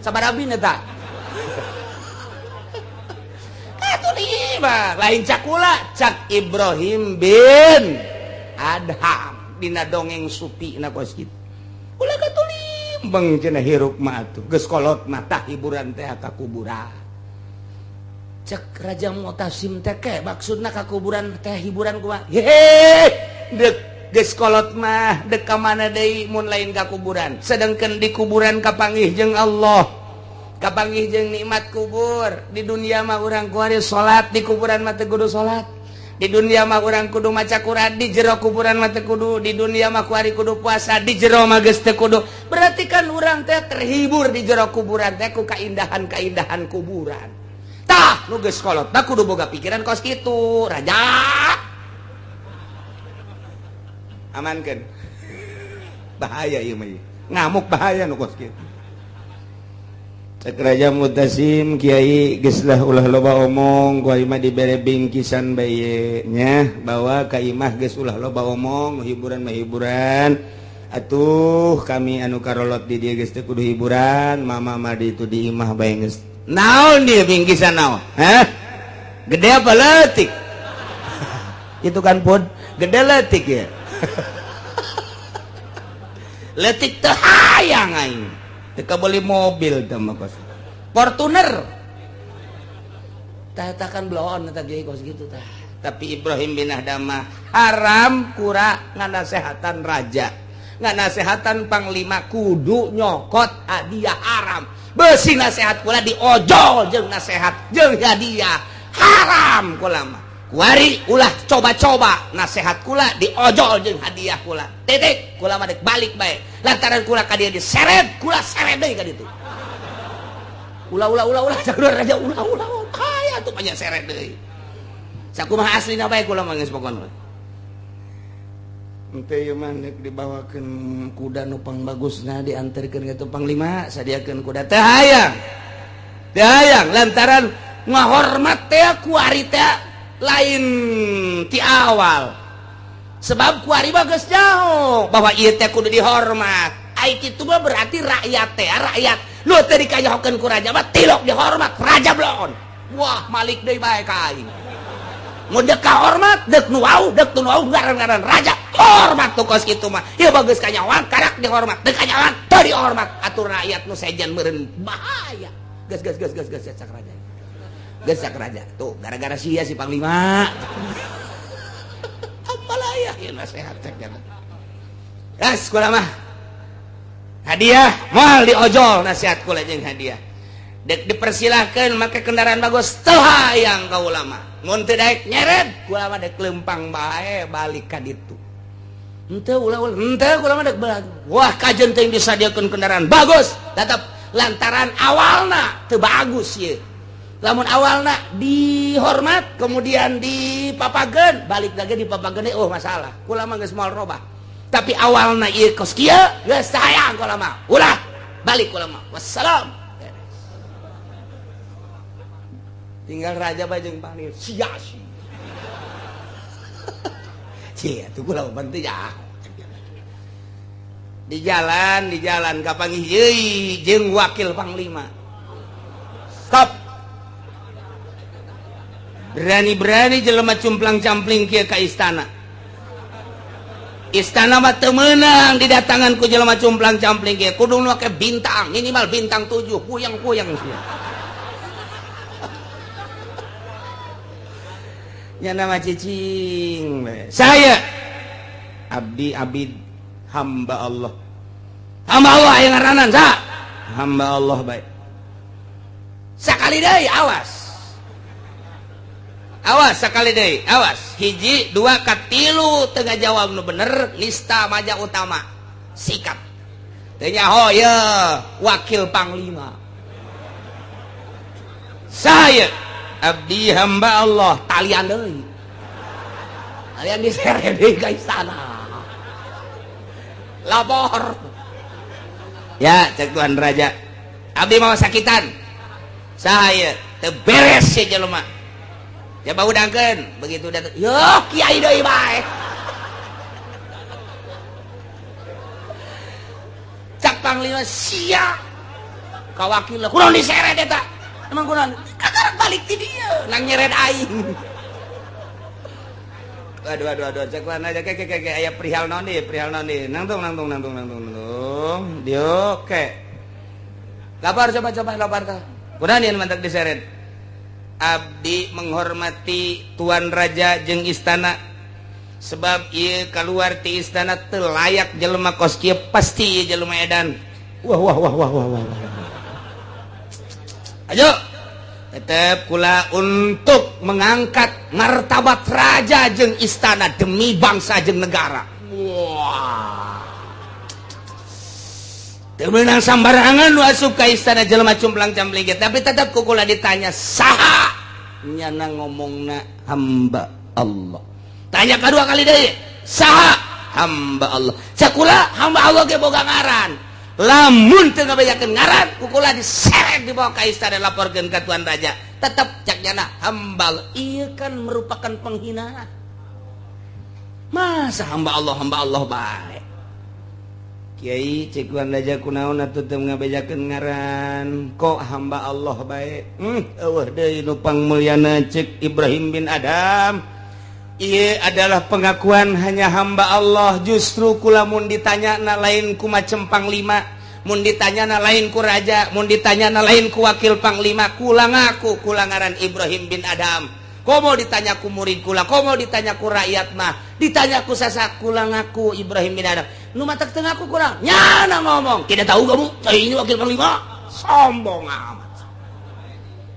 sabaraha bin eta katulimbang lain cakula cak Ibrahim bin Adham dina dongeng supi na kos kitu ulah katulimbang cenah hirup mah atuh geus kolot mata hiburan teh ka kuburan. Cek Raja Mu'tasim teh ke maksudna ka kuburan teh hiburan kumaha dek geus kolot mah dek ka mana deui mun lain ka kuburan sedangkeun di kuburan kapanggih jeung Allah kapanggih jeung nikmat kubur. Di dunia mah urang kuari salat di kuburan mah teu kudu salat. Di dunia mah urang kudu maca Quran di jero kuburan mah teu kudu. Di dunia mah kuari kudu puasa di jero mah geus teu kudu. Berarti kan urang teh terhibur di jero kuburan teh ku kaindahan-kaindahan kuburan. Tah nu geus kolot tah kudu boga pikiran kos kitu raja. Amankeun. Bahaya ieu mah. Ngamuk bahaya nu kos kitu. Cek Raja Mu'tasim Kiai geus lah ulah loba omong ku imah dibere bingkisan bae nya bahwa ka imah geus ulah loba omong hiburan mah hiburan atuh kami anu karolot di dieu geus teu kudu hiburan mama mah di itu di imah bae geus naon dieu bingkisan naon gede apa leutik itu kan pun gede leutik ya leutik teu hayang aing teu beli mobil teh mah kos Fortuner tah kan bloon eta ge kos gitu tah tapi Ibrahim bin Adham haram kura nganasehatan raja, nganasehatan panglima kudu nyokot hadiah haram. Besi nasihat kula diojol jeung nasihat jeung hadiah haram kula mah. Kuari ulah coba-coba nasihat kula diojol jeung hadiah kula. Titik kula mah dek balik bae. Lantaran kula ka dieu diseret, kula seret deui ka ditu. Ulah sakur raja ulah. Aya tuh banyak seret deui. Sakumaha aslina bae kula mah geus pokon. Ente ieu mah dibawakeun kuda nu pang bagusna dianterkeun ka panglima, sadiakeun kuda teh hayang. Teh hayang lantaran ngahormat teh kuari teh lain ti awal. Sebab kuari mah geus jauh bahwa ieu teh kudu dihormat. Ai kitu mah berarti rakyat teh rakyat nu teh dikayahokeun ku raja mah tilok dihormat, raja blon. Wah, malik deui bae ka aing. Mun dek kahormat, dek nu wau ngaran-ngaran raja hormat tuh kos kitu mah. Ieu bageus kanyawan karak dihormat, dek kanyawan teu dihormat. Atur rakyat nu sejen meureun bahaya. Gas cak raja. Gas cak raja. Tuh gara-gara sia si panglima. Apalah ya nasihat cek kana. Gas kula mah. Hadiah moal diojol nasihat kula jeung hadiah. Dek dipersilahkan make kendaraan bagus teu hayang ka ulama. Mun teu daek nyeret kula mah dek lempang bae balik ka ditu. Henteu kula mah dek balik. Wah kajen teh disadiakeun kendaraan bagus tetep lantaran awalna teu bagus ye. Lamun awalna dihormat kemudian dipapageun balik lagi dipapageun oh masalah. Kula mah geus moal robah. Tapi awalna ieu kos kieu geus hayang kula mah. Ulah balik kula mah. Wassalam. Tinggal raja bajeng panir sia-sia. Cia tuh kula bantu ya. Di jalan kapanggih yeui jeung wakil panglima. Stop. Berani-berani jelema cumplang-campling kieu ka istana. Istana mah teu meunang didatangan ku jelema cumplang-campling kieu. Kudu nu make bintang, minimal bintang 7, kuyang-kuyang sia. Ya nama cicing saya abdi hamba Allah yang ngaranan sa hamba Allah baik sakali deui awas sakali deui awas hiji dua katilu teu ngajawab nu bener nista maja utama sikap teu nyaho ye wakil panglima saya abdi hamba Allah talian deui. Talian diseret deui ka istana. Lapor. Ya, cek Tuan Raja. Abdi mau sakitan. Saya teu beres ya jelema. Coba udangkeun, begitu datang. Yo, kiai deui bae. Cak panglima sia. Ka wakil kunaon diseret eta? Emang kunaon? Kagak balik ti dieu, nang nyeret aing. Aduh, cek aja ke aya perihal naon deui, Nangtung. Dio ke. Lapar coba lapar tah. Kunaon ieu mantak diseret? Abdi menghormati tuan raja jeung istana. Sebab ieu kaluar ti istana teu layak jelema kos kieu pasti ieu jelema edan. Wah. Ayo tetep kula untuk mengangkat martabat raja jeung istana demi bangsa jeung negara. Wah. Teu meunang sambarangan nu asup ka istana jelema cumplang-campling tapi tetep ku kula ditanya saha nyana ngomongna hamba Allah. Tanya kedua kali deui, saha hamba Allah. Sakula hamba Allah ge boga ngaran. Lamun teu ngabejakeun ngaran kukula diseret dibawa ka istana laporkeun ka tuan raja tetep caknyana hamba ieu kan merupakan penghinaan. Masa hamba Allah bae kiai cek tuan raja kunaon atuh teu ngabejakeun ngaran kok hamba Allah bae eueuh deui nu pangmulyana cek Ibrahim bin Adham. Ieu adalah pengakuan hanya hamba Allah. Justru kula mun ditanyana lain ku macem panglima, mun ditanyana lain ku raja, mun ditanyana lain ku wakil panglima, kula ngaku kula ngaran Ibrahim bin Adham. komo ditanyaku murid kula, komo ditanyaku rakyat mah, ditanyaku sasakula ngaku Ibrahim bin Adham. Nu matak tengahku kurang, nyana ngomong. Tidak tahu kamu, saya ini wakil panglima. Sombong amat.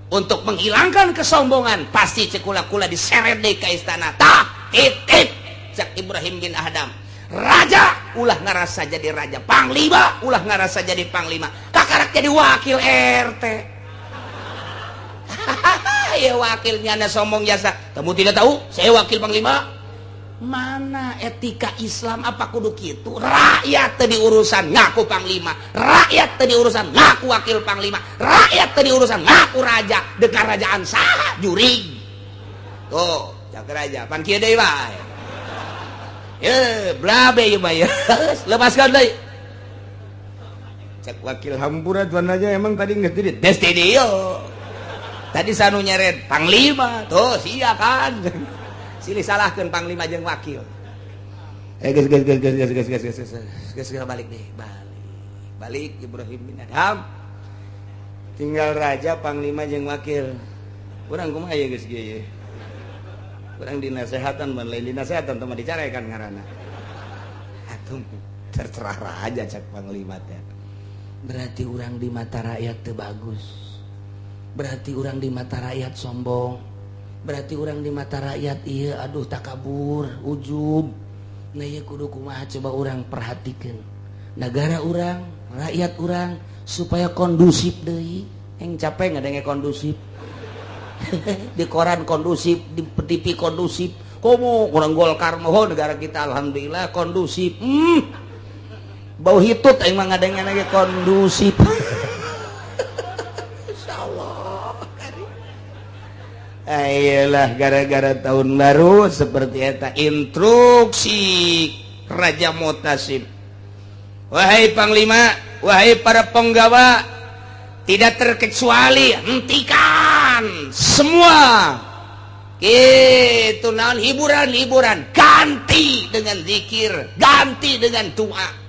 Untuk menghilangkan kesombongan, pasti cekula-kula diseret deh ke istana. Tah, titip, cek Ibrahim bin Adham. Raja, ulah ngerasa jadi raja. Panglima, ulah ngerasa jadi panglima. Kakarak jadi wakil RT. Ya wakilnya anda sombong jasa. Kamu tidak tahu, saya wakil panglima. Mana etika Islam apa kudu kitu? Rakyat tadi urusan ngaku panglima, rakyat tadi urusan ngaku wakil panglima, rakyat tadi urusan ngaku raja. Dekar rajaan sah jurig. Tuh, cak raja pan kieu deui bae. Blabe ieu mah ya. Lepaskan deui. Cek wakil hampura tuan raja emang tadi geus di studio. Tadi sanu nyeret panglima, tuh sia kan. Silih salahkeun panglima jeung wakil. Geus balik deh, balik Ibrahim bin Adham. Tinggal raja, panglima jeung wakil. Urang kumaha ya geus kieu ye. Urang dinasehatan ban lain dinasehatan teh mah dicarekan ngaranna. Atuh terserah raja cak panglima teh. Berarti urang di mata rakyat teu bagus. Berarti urang di mata rakyat sombong. Berarti orang di mata rakyat iya aduh takabur ujub. Nah iya kudu kumaha coba orang perhatikan negara orang, rakyat orang supaya kondusif deui. Yang capek ngadenge kondusif. Di koran kondusif, di TV kondusif. Komo orang Golkar moho negara kita alhamdulillah kondusif. Bau hitut aing mah ngadenge lagi kondusif. Ayolah gara-gara tahun baru seperti eta instruksi Raja Mutasim. Wahai panglima, wahai para penggawa, tidak terkecuali hentikan semua itu naon hiburan-hiburan, ganti dengan zikir, ganti dengan doa.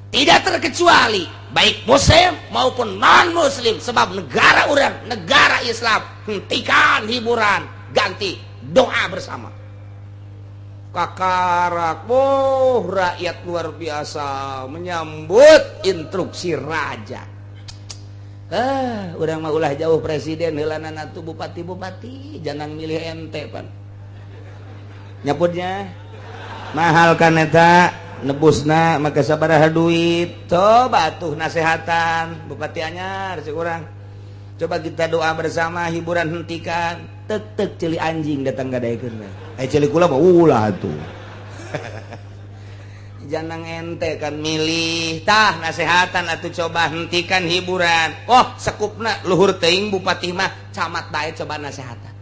Tidak terkecuali baik muslim maupun non muslim, sebab negara orang negara Islam. Hentikan hiburan, ganti doa bersama. Kakarak, rakyat luar biasa menyambut instruksi raja. Urang mah ulah jauh presiden heulanan atuh bupati-bupati jangan milih ente pan. Nyaputnya mahal kan eta, nebusna maka sabaraha duit. Coba tuh nasehatan bupati anyar si urang. Coba kita doa bersama, hiburan hentikan. Tek celi anjing datang gadaikeun. Celi kula mah ulah tuh. Jangan ente kan milih. Tah nasehatan atuh coba hentikan hiburan. Oh, sekupna luhur teuing bupati mah camat bae coba nasehatan.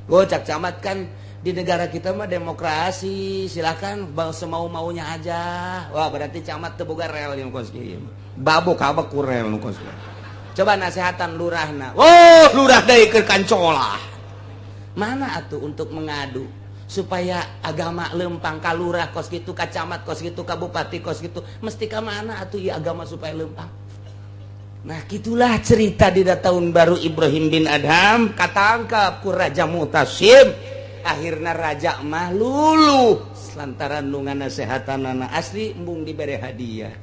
Cak camat kan di negara kita mah demokrasi, silakan semau-maunya aja. Wah, berarti camat teu boga rel yang kos kieu. Babok kabak ku rel nu kos. Coba nasehatan lurahna. Oh, lurah deui keur kancolah. Mana atuh untuk mengadu supaya agama lempang ka lurah kos kitu, ka camat kos kitu, ka bupati kos kitu, mesti ka mana atuh ieu agama supaya lempang. Nah, gitulah cerita di tahun baru Ibrahim bin Adham katangkap ku Raja Mutasim. Akhirna raja mah luluh lantaran nu nganasehatanana asli embung dibere hadiah.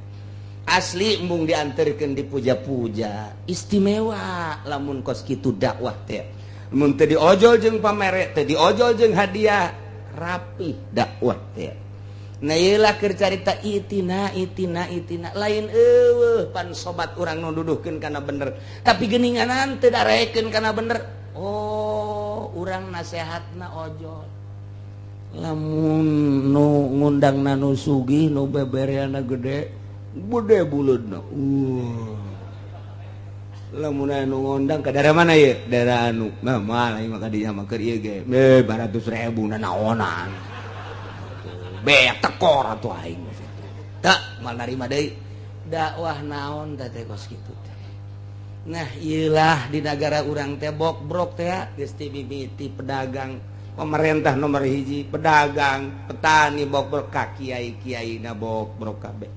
Asli embung dianterkeun dipuja-puja. Istimewa lamun kos kitu dakwah teh. Mun teu diojol jeung pamere, teu diojol jeung hadiah, rapi dakwah teh. Nah ieulah keur carita itina lain eueuh pan sobat urang nu duduhkeun kana bener. Tapi geuninganan teu darekeun kana bener. Oh, urang nasehatna ojol. Lamun nu ngundangna nu sugih nu bebereana gede buleudna. Lamun anu ngondang ka daerah mana ye? Daerah anu mah lain mah kadinya mah keur ieu ge. 200.000 na naonan. Beak tekor atuh aing. Tak mal narima deui. Dakwah naon teh kos kitu teh. Nah, ieulah di negara urang teh bok-brok teh geus ti bibiti pedagang, pemerintah nomor hiji, pedagang, petani bok-brok ka kiai-kiaina bok-brok kabeh.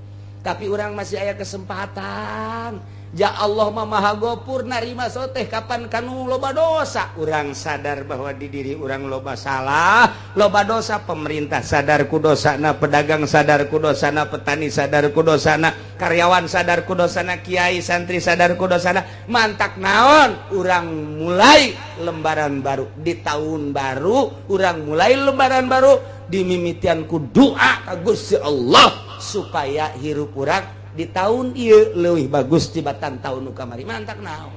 Tapi orang masih aya kesempatan Ja Allah Maha Gopur narima soteh kapan kanu loba dosa urang sadar bahwa di diri urang loba salah loba dosa pemerintah sadar ku dosana pedagang sadar ku dosana petani sadar ku dosana karyawan sadar ku dosana kiai santri sadar ku dosana mantak naon urang mulai lembaran baru di tahun baru urang mulai lembaran baru dimimitian ku doa ka Gusti Allah supaya hirup urang di tahun ieu leuwih bagus tibatan tahun nu kamari mantak naon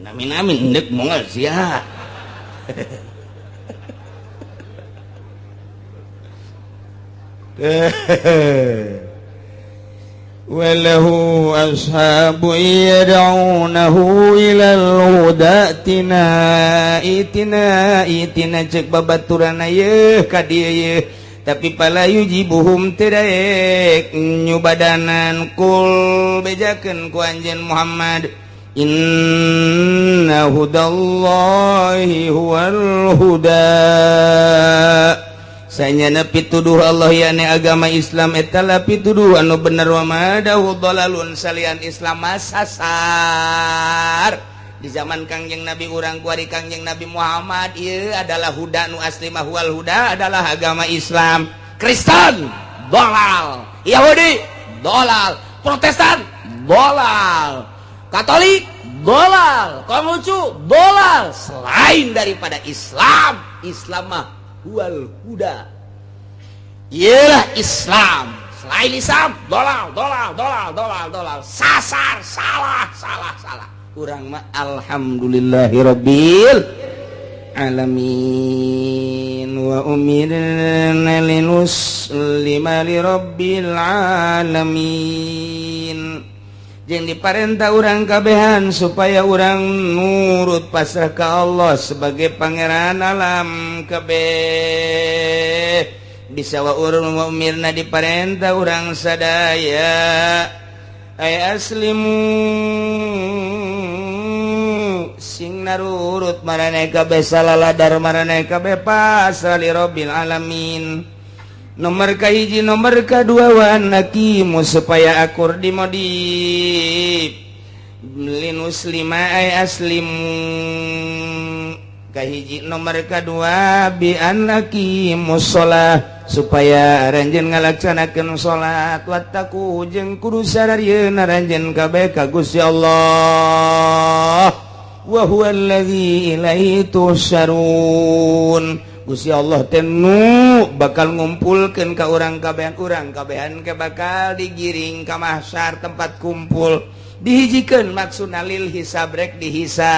amin endek moal sia walahu ashabu yad'unahu ilal huda itina cek babaturan ye ka dieu ye tapi pala yujibuhum tiraek nyubadanan kul bejakeun ku anjeun Muhammad inna hudallahi huwal huda sanyana pituduh Allah yane agama Islam eta la pituduh anu bener wa madahu dhalalun salian Islam masasar di zaman Kangjeng Nabi urang kuari Kangjeng Nabi Muhammad ieu adalah huda nu asli mah wal huda adalah agama Islam. Kristen dolal, Yahudi dolal, Protestan dolal, Katolik dolal, Konghucu dolal. Selain daripada Islam, Islam mah wal huda. Ialah Islam. Selain Islam dolal. Sasar, salah. Urang mah alhamdulillahirabbil alamin wa umirna linuslima lirabbil alamin jeung diparentah urang kabehan supaya urang nurut pasrah ka Allah sebagai pangeran alam kabeh bisa wa umirna diparentah urang sadaya ay aslimu sing narurut marane kabeh salaladar marane kabeh pasrah li rabbil alamin nomor kahiji nomor kadua wa nakimu supaya akur dimodif linuslima ay aslimu kahiji nomor kadua bi annakimu shalah supaya ranjeun ngalaksanakeun salat wattaku jeung kudu sararieun ranjeun kabeh ka Gusti Allah wa huwa allazi ilaihi tusyarun Gusti Allah teh nu bakal ngumpulkeun ka urang kabehan ke bakal digiring ka mahsyar tempat kumpul dihijikeun maksudna lil hisab rek dihisab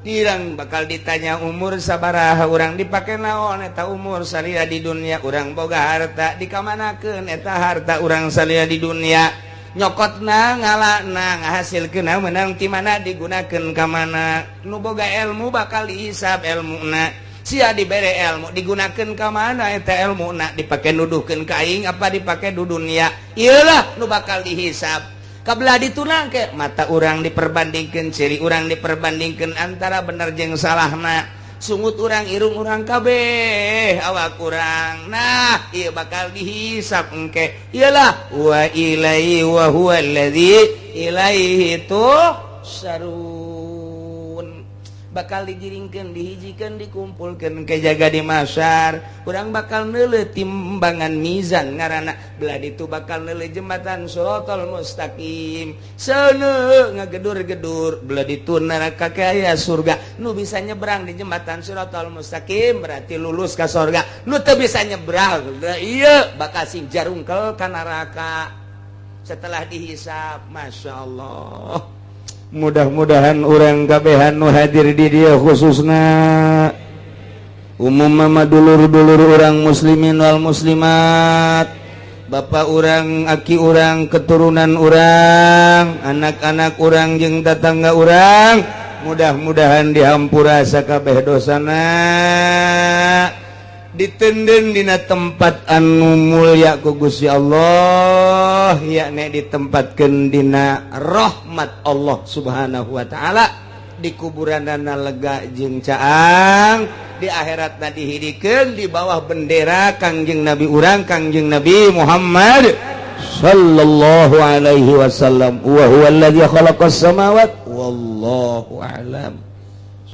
dirang bakal ditanya umur sabaraha urang dipake naon eta umur salia di dunia urang boga harta dikamanakeun eta harta urang salia di dunia nyokotna ngalana ngahasilkeun meunang ti mana digunakeun ka mana nu boga ilmu bakal dihisab ilmuna sia dibere ilmu digunakeun ka mana eta ilmuna dipake nuduhkeun ka aing apa dipake di dunia ieulah nu bakal dihisab kabelah ditunang ke mata urang diperbandingkeun ciri urang diperbandingkeun antara bener jeung salahna sungut urang irung urang kabeh awak urang nah ieu bakal dihisab engke ialah wa ilaihi wa huwa allazi ilaihi tusarun bakal digiringkeun dihijikeun dikumpulkeun ke jaga di mahsyar urang bakal neuleuh timbangan mizan ngaranna belah ditu bakal neuleuh jembatan shiratal mustaqim seuneu ngagedur-gedur belah ditu neraka ke aya surga nu bisa nyebrang di jembatan shiratal mustaqim berarti lulus ka surga nu teu bisa nyebrang ieu bakal sing jarungkel ka neraka setelah dihisab masyaallah. Mudah-mudahan orang kabehan nu hadir di dia khususna umum mama dulur-dulur orang muslimin wal muslimat bapak orang aki orang keturunan orang anak-anak orang jeung tetangga orang mudah-mudahan dihampura sakabeh dosana ditenden dina tempat anu mulya ku Gusti Allah yakni ditempatkeun dina rahmat Allah Subhanahu wa taala di kuburanana lega jeung caang di akhiratna dihidikeun di bawah bendera Kangjeng Nabi urang Kangjeng Nabi Muhammad sallallahu alaihi wasallam wa huwa alladzi khalaqas samawati wallahu a'lam.